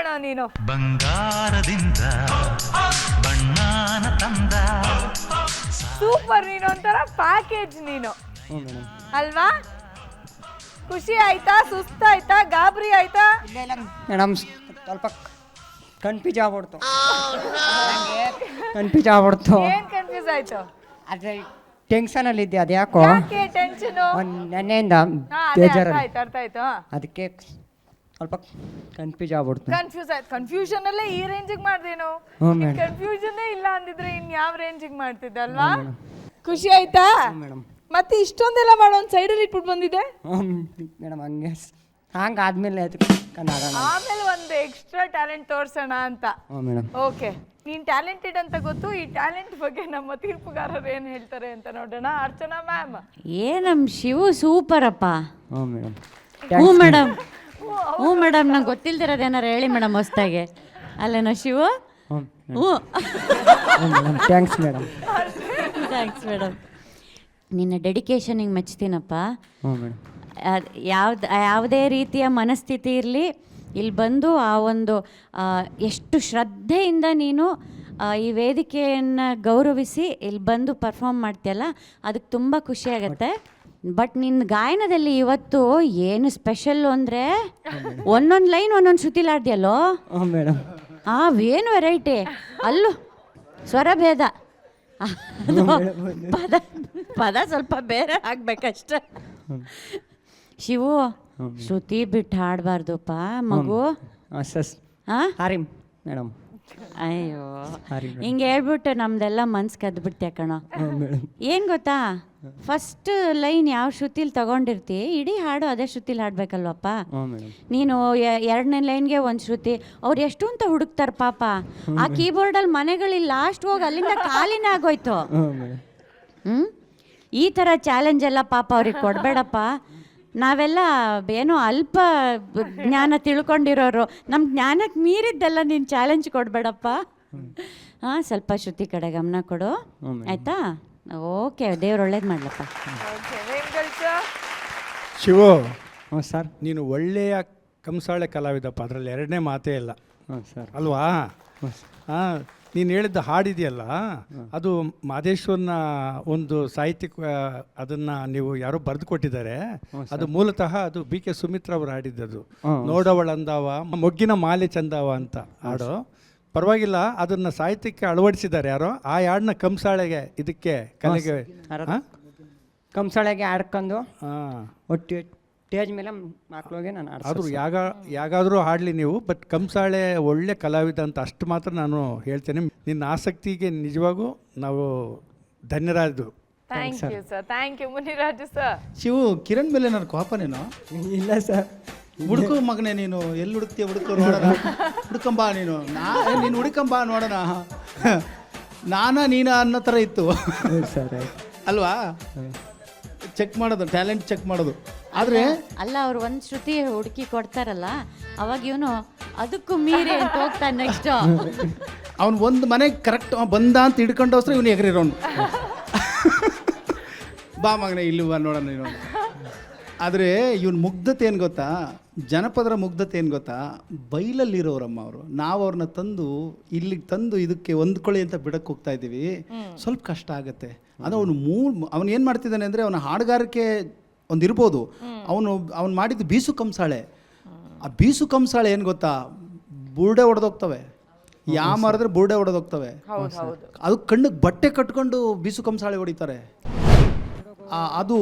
ಕಣೋ ನೀನು. ಬಂಗಾರದಿಂದ ಬಣ್ಣಾನ ತಂದ. ಸೂಪರ್, ನೀನು ಒಂಥರ ಪ್ಯಾಕೇಜ್ ನೀನು ಹ್ಞೂ ಮೇಡಮ್. ಅಲ್ವಾ? ಖುಷಿ ಆಯ್ತಾ, ಸುಸ್ತಾಯ್ತಾ, ಗಾಬರಿ ಆಯ್ತಾ? ಮೇಡಮ್ ಸ್ವಲ್ಪ ಕನ್ಫ್ಯೂಸ್ ಆಗ್ಬಿಡ್ತು. ಕನ್ಫ್ಯೂಸ್ ಆಗ್ಬಿಡ್ತು. ಏನ್ ಕನ್ಫ್ಯೂಸ್ ಆಯ್ತು? ಅದೇ ಟೆನ್ಷನಲ್ಲಿ ಇದ್ದೆ, ಅದು ಯಾಕೋ ಯಾಕೆ ಟೆನ್ಷನ್? ನೆನ್ನೆಯಿಂದ ಅರ್ಥ ಬೇಜಾರಲ್ಲಿ, ಆಯ್ತು, ಅರ್ಥ ಆಯ್ತು. ಅದಕ್ಕೆ ಸ್ವಲ್ಪ ಕನ್ಫ್ಯೂಸ್ ಆಗ್ಬಿಡ್ತು. ಕನ್ಫ್ಯೂಸ್ ಆಯ್ತು. ಕನ್ಫ್ಯೂಷನ್ ಅಲ್ಲೇ ಈ ರೇಂಜಿಗೆ ಮಾಡ್ದೇನು? ಹ್ಞೂ ಮೇಡಮ್. ಕನ್ಫ್ಯೂಷನ್ ಇಲ್ಲ ಅಂದಿದ್ರೆ ಇನ್ ಯಾವ ರೇಂಜಿಗೆ ಮಾಡ್ತಿದ್ದೆ ಅಲ್ವಾ? ಖುಷಿ ಆಯ್ತಾ? ಮೇಡಮ್. ಮತ್ತೆ ಇಷ್ಟೊಂದೆಲ್ಲ ಮಾಡೋ ಒಂದು ಸೈಡಲ್ಲಿ ಇಟ್ಬಿಟ್ಟು ಬಂದಿದೆ. ಮೇಡಮ್ ಹಂಗೆ ಹಂಗೆ ಆದ್ಮೇಲೆ ಆಮೇಲೆ ಒಂದು ಎಕ್ಸ್ಟ್ರಾ ಟ್ಯಾಲೆಂಟ್ ತೋರ್ಸೋಣ ಅಂತ. ಹ್ಞೂ ಮೇಡಮ್. ಓಕೆ, ನೀನ್ ಟ್ಯಾಲೆಂಟೆಡ್ ಅಂತ ಗೊತ್ತು. ಈ ಟ್ಯಾಲೆಂಟ್ ಬಗ್ಗೆ ನಮ್ಮ ತೀರ್ಪುಗಾರರು ಏನ್ ಹೇಳ್ತಾರೆ ಅಂತ ನೋಡೋಣ. ಅರ್ಚನಾ ಮ್ಯಾಮ್. ನಮ್ಮ ಶಿವು ಸೂಪರಪ್ಪ. ಹ್ಞೂ ಮೇಡಮ್. ಹ್ಞೂ ಮೇಡಮ್, ಹ್ಞೂ ಮೇಡಮ್, ನಂಗೆ ಗೊತ್ತಿಲ್ದಿರೋದು ಏನಾರು ಹೇಳಿ ಮೇಡಮ್ ಹೊಸ್ದಾಗೆ. ಅಲ್ಲೇನೋ ಶಿವು? ಹ್ಞೂ ಹ್ಞೂ madam. Thanks madam. Thanks madam. ನಿನ್ನ ಡೆಡಿಕೇಶನಿಗೆ ಮೆಚ್ತೀನಪ್ಪ. ಹ್ಞೂ ಮೇಡಮ್. ಯಾವುದೇ ರೀತಿಯ ಮನಸ್ಥಿತಿ ಇರಲಿ, ಇಲ್ಲಿ ಬಂದು ಆ ಒಂದು ಎಷ್ಟು ಶ್ರದ್ಧೆಯಿಂದ ನೀನು ಈ ವೇದಿಕೆಯನ್ನು ಗೌರವಿಸಿ ಇಲ್ಲಿ ಬಂದು ಪರ್ಫಾರ್ಮ್ ಮಾಡ್ತೀಯಲ್ಲ, ಅದಕ್ಕೆ ತುಂಬ ಖುಷಿಯಾಗತ್ತೆ. ಬಟ್ ನಿನ್ನ ಗಾಯನದಲ್ಲಿ ಇವತ್ತು ಏನು ಸ್ಪೆಷಲ್ಲು ಅಂದರೆ ಒಂದೊಂದು ಲೈನ್ ಒಂದೊಂದು ಶ್ರುತಿಲಾಡ್ದಿಯಲ್ಲೋ. ಹ್ಞೂ ಮೇಡಮ್. ಏನು ವೆರೈಟಿ ಅಲ್ಲೂ ಸ್ವರಭೇದ. ಅದು ಪದ ಪದ ಸ್ವಲ್ಪ ಬೇರೆ ಆಗ್ಬೇಕಷ್ಟೆ. ಶಿವು, ಶ್ರುತಿ ಬಿಟ್ಟು ಹಾಡಬಾರ್ದಪ್ಪ ಮಗು. ಹಾಂ ಹಾರಿ ಮೇಡಮ್. ಅಯ್ಯೋ, ಹಾರಿ ಹಿಂಗೆ ಹೇಳ್ಬಿಟ್ಟು ನಮ್ದೆಲ್ಲ ಮನ್ಸು ಕದ್ಬಿಡ್ತೀಯ ಕಣೋ. ಏನು ಗೊತ್ತಾ, ಫಸ್ಟ್ ಲೈನ್ ಯಾವ ಶ್ರುತಿಲಿ ತಗೊಂಡಿರ್ತಿ, ಇಡೀ ಹಾಡು ಅದೇ ಶ್ರುತಿಲಿ ಹಾಡ್ಬೇಕಲ್ವಪ್ಪ. ನೀನು ಎರಡನೇ ಲೈನ್ಗೆ ಒಂದು ಶ್ರುತಿ, ಅವ್ರು ಎಷ್ಟು ಅಂತ ಹುಡುಕ್ತಾರೆ ಪಾಪ. ಆ ಕೀಬೋರ್ಡಲ್ಲಿ ಮನೆಗಳಲ್ಲಿ ಲಾಸ್ಟ್ ಹೋಗಿ ಅಲ್ಲಿಂದ ಖಾಲಿನೇ ಆಗೋಯ್ತು. ಈ ಥರ ಚಾಲೆಂಜ್ ಎಲ್ಲ ಪಾಪ ಅವ್ರಿಗೆ ಕೊಡಬೇಡಪ್ಪ. ನಾವೆಲ್ಲ ಏನೋ ಅಲ್ಪ ಜ್ಞಾನ ತಿಳ್ಕೊಂಡಿರೋರು, ನಮ್ಮ ಜ್ಞಾನಕ್ಕೆ ಮೀರಿದ್ದೆಲ್ಲ ನೀನು ಚಾಲೆಂಜ್ ಕೊಡಬೇಡಪ್ಪ. ಹಾಂ, ಸ್ವಲ್ಪ ಶ್ರುತಿ ಕಡೆ ಗಮನ ಕೊಡು, ಆಯಿತಾ? ಓಕೆ, ದೇವ್ರು ಒಳ್ಳೇದು ಮಾಡ್ಲಪ್ಪ. ಶಿವು, ಹ್ಞೂ ಸರ್. ನೀನು ಒಳ್ಳೆಯ ಕಂಸಾಳೆ ಕಲಾವಿದಪ್ಪ, ಅದರಲ್ಲಿ ಎರಡನೇ ಮಾತೇ ಇಲ್ಲ. ಹ್ಞೂ ಸರ್. ಅಲ್ವಾ? ಹಾಂ, ನೀನು ಹೇಳಿದ್ದ ಹಾಡಿದೆಯಲ್ಲ, ಅದು ಮಾದೇಶ್ವರನ ಒಂದು ಸಾಹಿತ್ಯಿಕ, ಅದನ್ನು ನೀವು ಯಾರೋ ಬರೆದು ಕೊಟ್ಟಿದ್ದಾರೆ. ಅದು ಮೂಲತಃ ಅದು ಬಿ ಕೆ ಸುಮಿತ್ರಾ ಅವರು ಹಾಡಿದ್ದದು. ನೋಡವಳಂದಾವ ಮೊಗ್ಗಿನ ಮಾಲೆ ಚಂದಾವ ಅಂತ ಹಾಡು. ಪರವಾಗಿಲ್ಲ, ಅದನ್ನು ಸಾಹಿತ್ಯಕ್ಕೆ ಅಳವಡಿಸಿದ್ದಾರೆ ಯಾರೋ. ಆ ಹಾಡನ್ನ ಕಂಸಾಳೆಗೆ, ಇದಕ್ಕೆ ಕಲೆಗೆ, ಕಂಸಾಳೆಗೆ ಆಡ್ಕೊಂಡು ಹಾಂ, ಒಟ್ಟು ಸ್ಟೇಜ್ ಮೇಲೆ ಮಕ್ಕಳಿಗೆ ನಾನು ಆದರೂ ಯಾಗಾದರೂ ಹಾಡಲಿ ನೀವು. ಬಟ್ ಕಂಸಾಳೆ ಒಳ್ಳೆ ಕಲಾವಿದ ಅಂತ ಅಷ್ಟು ಮಾತ್ರ ನಾನು ಹೇಳ್ತೇನೆ. ನಿನ್ನ ಆಸಕ್ತಿಗೆ ನಿಜವಾಗೂ ನಾವು ಧನ್ಯರಾದ್ರು. Thank you sir, thank you Muniraju sir. Shivu, Kiran ಮೇಲೆ ನಾನು ಕೋಪನೇನೋ? ಇಲ್ಲ ಸರ್. ಹುಡುಕು ಮಗನೇ, ನೀನು ಎಲ್ಲಿ ಹುಡುಕ್ತೀಯ? ಹುಡುಕು ನೋಡೋಣ. ಹುಡ್ಕಂಬಾ ನೀನು, ನೀನು ಹುಡುಕಂಬಾ ನೋಡೋಣ. ನೀನ ಅನ್ನೋ ಥರ ಇತ್ತು ಸರ್. ಅಲ್ವಾ? ಚೆಕ್ ಮಾಡೋದು, ಟ್ಯಾಲೆಂಟ್ ಚೆಕ್ ಮಾಡೋದು. ಆದರೆ ಅಲ್ಲ, ಅವ್ರು ಒಂದು ಶ್ರುತಿ ಹುಡುಕಿ ಕೊಡ್ತಾರಲ್ಲ, ಅವಾಗ ಇವನು ಅದಕ್ಕೂ ಮೀರಿ ಅಂತ ಹೋಗ್ತಾನೆ. ನೆಕ್ಸ್ಟ್ ಅವ್ನು ಒಂದು ಮನೆಗೆ ಕರೆಕ್ಟ್ ಬಂದ ಅಂತ ಹಿಡ್ಕೊಂಡೋಸ್ರೆ ಇವನು ಎಗರಿರೋನು. ಬಾ ಮಗನೇ ಇಲ್ಲಿ ಬಾ ನೋಡೋಣ ನೀನು. ಆದರೆ ಇವನು ಮುಗ್ಧತೆ ಏನು ಗೊತ್ತಾ, ಜನಪದರ ಮುಗ್ಧತೆ ಏನು ಗೊತ್ತಾ, ಬೈಲಲ್ಲಿರೋರಮ್ಮ ಅವರು. ನಾವು ಅವ್ರನ್ನ ತಂದು ಇಲ್ಲಿಗೆ ತಂದು ಇದಕ್ಕೆ ಹೊಂದ್ಕೊಳ್ಳಿ ಅಂತ ಬಿಡಕ್ಕೆ ಹೋಗ್ತಾ ಇದ್ದೀವಿ. ಸ್ವಲ್ಪ ಕಷ್ಟ ಆಗುತ್ತೆ. ಅದು ಅವನು ಏನು ಮಾಡ್ತಿದ್ದಾನೆ ಅಂದರೆ, ಅವನ ಹಾಡುಗಾರಿಕೆ ಒಂದು ಇರ್ಬೋದು, ಅವನು ಮಾಡಿದ್ದು ಬೀಸು ಕಂಸಾಳೆ. ಆ ಬೀಸು ಕಂಸಾಳೆ ಏನು ಗೊತ್ತಾ, ಬುರ್ಡೆ ಹೊಡೆದೋಗ್ತವೆ. ಮಾರಿದ್ರೆ ಬುರ್ಡೆ ಹೊಡೆದೋಗ್ತವೆ. ಅದು ಕಣ್ಣಿಗೆ ಬಟ್ಟೆ ಕಟ್ಕೊಂಡು ಬೀಸು ಕಂಸಾಳೆ ಹೊಡಿತಾರೆ. ಅದು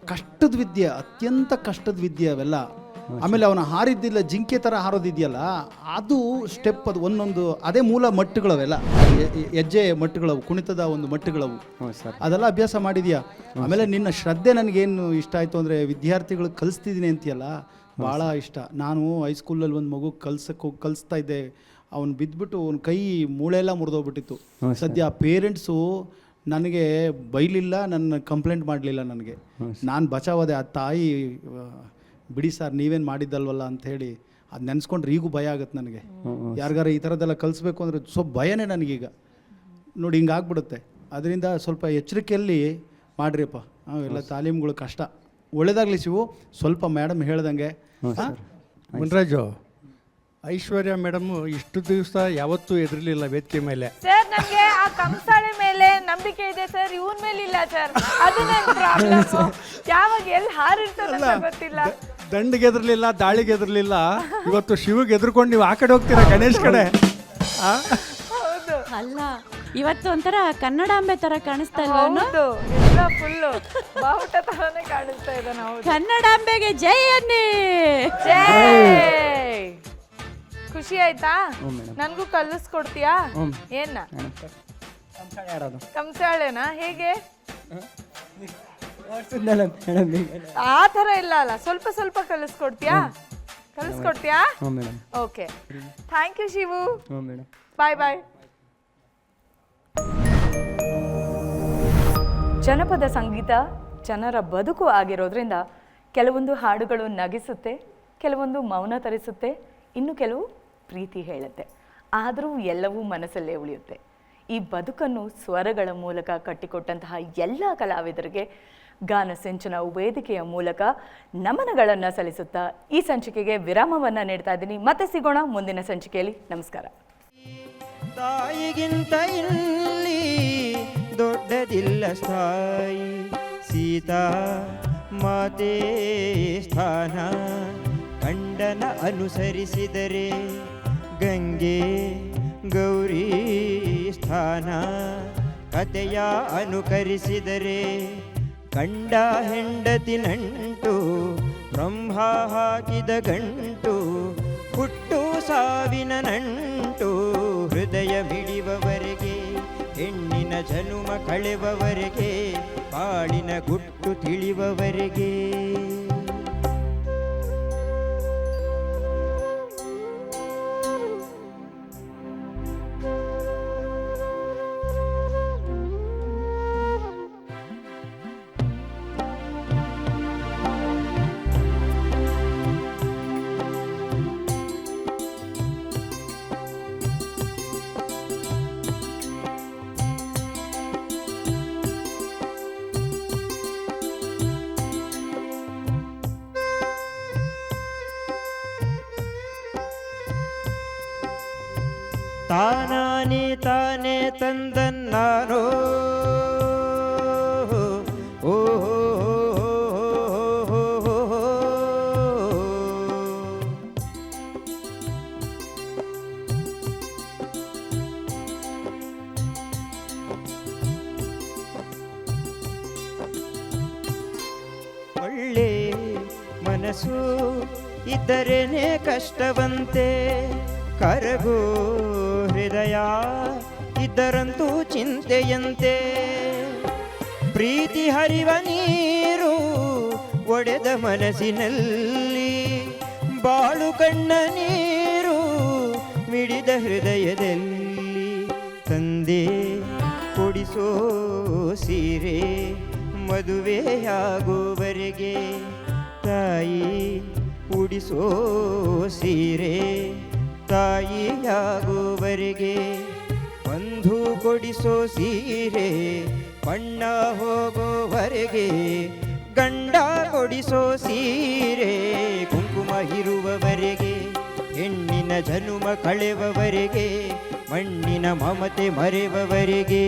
ಕಷ್ಟದ ವಿದ್ಯೆ, ಅತ್ಯಂತ ಕಷ್ಟದ ವಿದ್ಯೆ ಅವೆಲ್ಲ. ಆಮೇಲೆ ಅವನ ಹಾರಿದ್ದಿಲ್ಲ, ಜಿಂಕೆ ಥರ ಹಾರೋದಿದೆಯಲ್ಲ, ಅದು ಸ್ಟೆಪ್, ಅದು ಒಂದೊಂದು ಅದೇ ಮೂಲ ಮಟ್ಟುಗಳವೆಲ್ಲ, ಹೆಜ್ಜೆ ಮಟ್ಟುಗಳವು, ಕುಣಿತದ ಒಂದು ಮಟ್ಟುಗಳವು. ಅದೆಲ್ಲ ಅಭ್ಯಾಸ ಮಾಡಿದ್ಯಾ. ಆಮೇಲೆ ನಿನ್ನ ಶ್ರದ್ಧೆ ನನಗೇನು ಇಷ್ಟ ಆಯಿತು ಅಂದರೆ, ವಿದ್ಯಾರ್ಥಿಗಳಿಗೆ ಕಲಿಸ್ತಿದ್ದೀನಿ ಅಂತೀಯಲ್ಲ, ಭಾಳ ಇಷ್ಟ. ನಾನು ಹೈಸ್ಕೂಲಲ್ಲಿ ಒಂದು ಮಗು ಕಲಿಸ್ತಾ ಇದ್ದೆ. ಅವನು ಬಿದ್ದುಬಿಟ್ಟು ಅವನ ಕೈ ಮೂಳೆಲ್ಲ ಮುರಿದೋಗ್ಬಿಟ್ಟಿತ್ತು. ಸದ್ಯ ಪೇರೆಂಟ್ಸು ನನಗೆ ಬೈಲಿಲ್ಲ, ನನ್ನ ಕಂಪ್ಲೇಂಟ್ ಮಾಡಲಿಲ್ಲ. ನನಗೆ ನಾನು ಬಚಾವದೆ. ಆ ತಾಯಿ, ಬಿಡಿ ಸರ್ ನೀವೇನು ಮಾಡಿದ್ದಲ್ವಲ್ಲ ಅಂಥೇಳಿ ಅದು ನೆನೆಸ್ಕೊಂಡ್ರೆ ಈಗೂ ಭಯ ಆಗುತ್ತೆ ನನಗೆ. ಯಾರಿಗಾರ ಈ ಥರದ್ದೆಲ್ಲ ಕಲಿಸ್ಬೇಕು ಅಂದರೆ ಸ್ವಲ್ಪ ಭಯನೇ ನನಗೀಗ. ನೋಡಿ, ಹಿಂಗಾಗ್ಬಿಡುತ್ತೆ. ಅದರಿಂದ ಸ್ವಲ್ಪ ಎಚ್ಚರಿಕೆಯಲ್ಲಿ ಮಾಡಿರಿಯಪ್ಪ. ಎಲ್ಲ ತಾಲೀಮ್ಗಳು ಕಷ್ಟ. ಒಳ್ಳೇದಾಗಲಿ ಶಿವು. ಸ್ವಲ್ಪ ಮೇಡಮ್ ಹೇಳ್ದಂಗೆ. ಮುನ್ರಾಜು, ಐಶ್ವರ್ಯ ಮೇಡಮ್ ಇಷ್ಟು ದಿವಸ ಯಾವತ್ತೂ ಎದುರಲಿಲ್ಲ ವೇದಿಕೆ ಮೇಲೆ. ಸರ್ ನನಗೆ ಆ ಕಂಸಾಳೆ ಮೇಲೆ ನಂಬಿಕೆ ಇದೆ ಸರ್, ಇವನ್ ಮೇಲೆ ಇಲ್ಲ ಸರ್. ಅದು ನನ್ನ ಪ್ರಾಬ್ಲಮ್. ಯಾವಾಗ ಎಲ್ಲಿ ಹಾರಿರ್ತದೆ ಅಂತ ಗೊತ್ತಿಲ್ಲ. ದಂಡಿಗೆ ಎದುರಲಿಲ್ಲ, ದಾಳಿಗೆ ಎದುರಲಿಲ್ಲ. ಇವತ್ತು ಶಿವಗೆ ಎದುರ್ಕೊಂಡು ನೀವು ಆ ಕಡೆ ಹೋಗ್ತೀರಾ ಗಣೇಶ್ ಕಡೆ. ಹೌದು ಅಲ್ಲ, ಇವತ್ತು ಒಂಥರ ಕನ್ನಡಾಂಬೆ ತರ ಕಾಣಿಸ್ತಾ ಇಲ್ವೇನು? ಹೌದು, ಎಲ್ಲ ಫುಲ್ಲು ಬಾವುಟ ತರನೇ ಕಾಣಿಸ್ತಾ ಇದೆ. ನಾವು ಕನ್ನಡಾಂಬೆಗೆ ಜೈ ಅನ್ನಿ. ಜೈ. ಖುಷಿ ಆಯ್ತಾ? ಹ್ಞೂ ಮೇಡಮ್. ನನ್ಗೂ ಕಲಿಸ್ಕೊಡ್ತೀಯಾ? ಹ್ಞೂ ಏನ? ಕಂಸಾಳೆ ಆಡೋದು. ಕಂಸಾಳೆನಾ? ಹೇಗೆ? ಮೇಡಮ್ ಆ ಥರ ಇಲ್ಲ ಅಲ್ಲ, ಸ್ವಲ್ಪ ಸ್ವಲ್ಪ ಕಲಿಸ್ಕೊಡ್ತೀಯಾ? ಕಲಿಸ್ಕೊಡ್ತೀಯಾ? ಹ್ಞೂ madam. Okay, thank you Shivu. ಹ್ಞೂ ಮೇಡಮ್. ಬಾಯ್ ಬಾಯ್. ಜನಪದ ಸಂಗೀತ ಜನರ ಬದುಕು ಆಗಿರೋದ್ರಿಂದ ಕೆಲವೊಂದು ಹಾಡುಗಳು ನಗಿಸುತ್ತೆ, ಕೆಲವೊಂದು ಮೌನ ತರಿಸುತ್ತೆ, ಇನ್ನು ಕೆಲವು ಪ್ರೀತಿ ಹೇಳುತ್ತೆ. ಆದರೂ ಎಲ್ಲವೂ ಮನಸ್ಸಲ್ಲೇ ಉಳಿಯುತ್ತೆ. ಈ ಬದುಕನ್ನು ಸ್ವರಗಳ ಮೂಲಕ ಕಟ್ಟಿಕೊಟ್ಟಂತಹ ಎಲ್ಲ ಕಲಾವಿದರಿಗೆ ಗಾನ ಸಿಂಚನ ವೇದಿಕೆಯ ಮೂಲಕ ನಮನಗಳನ್ನು ಸಲ್ಲಿಸುತ್ತಾ ಈ ಸಂಚಿಕೆಗೆ ವಿರಾಮವನ್ನು ನೀಡ್ತಾ ಇದ್ದೀನಿ. ಮತ್ತೆ ಸಿಗೋಣ ಮುಂದಿನ ಸಂಚಿಕೆಯಲ್ಲಿ. ನಮಸ್ಕಾರ. ತಾಯಿಗಿಂತ ಇಲ್ಲಿ ದೊಡ್ಡದಿಲ್ಲ ಸ್ಥಾಯಿ, ಸೀತಾ ಮಾತೆ ಸ್ಥಾನ ಗಂಡನ ಅನುಸರಿಸಿದರೆ ಗಂಗೆ ಗೌರಿ ಸ್ಥಾನ, ಕಥೆಯ ಅನುಕರಿಸಿದರೆ ಗಂಡ ಹೆಂಡತಿ ನಂಟು, ಬ್ರಹ್ಮ ಹಾಕಿದ ಗಂಟು, ಹುಟ್ಟು ಸಾವಿನ ನಂಟು, ಹೃದಯ ಮಿಡಿಯುವವರೆಗೆ ಹೆಣ್ಣಿನ ಜನುಮ ಕಳೆವವರೆಗೆ, ಬಾಳಿನ ಗುಟ್ಟು ತಿಳಿಯುವವರೆಗೆ. ತಾನಾನೇ ತಾನೇ ತಂದನ್ನಾನೋ, ಓ ಒಳ್ಳೆ ಮನಸ್ಸು ಇದ್ದರೇನೆ ಕಷ್ಟವಂತೆ, ಕರಗೋ ಹೃದಯ ಇದ್ದರಂತೂ ಚಿಂತೆಯಂತೆ, ಪ್ರೀತಿ ಹರಿವ ನೀರು ಒಡೆದ ಮನಸ್ಸಿನಲ್ಲಿ, ಬಾಳು ಕಣ್ಣ ನೀರು ಮಿಡಿದ ಹೃದಯದಲ್ಲಿ, ತಂದೆ ಕೊಡಿಸೋ ಸೀರೆ ಮದುವೆಯಾಗುವವರೆಗೆ, ತಾಯಿ ಉಡಿಸೋ ಸೀರೆ ತಾಯಿಯಾಗುವವರೆಗೆ, ಬಂಧು ಕೊಡಿಸೋ ಸೀರೆ ಬಣ್ಣ ಹೋಗುವವರೆಗೆ, ಗಂಡ ಕೊಡಿಸೋ ಸೀರೆ ಕುಂಕುಮ ಇರುವವರೆಗೆ, ಹೆಣ್ಣಿನ ಜನುಮ ಕಳೆವವರೆಗೆ, ಮಣ್ಣಿನ ಮಮತೆ ಮರೆವವರೆಗೆ.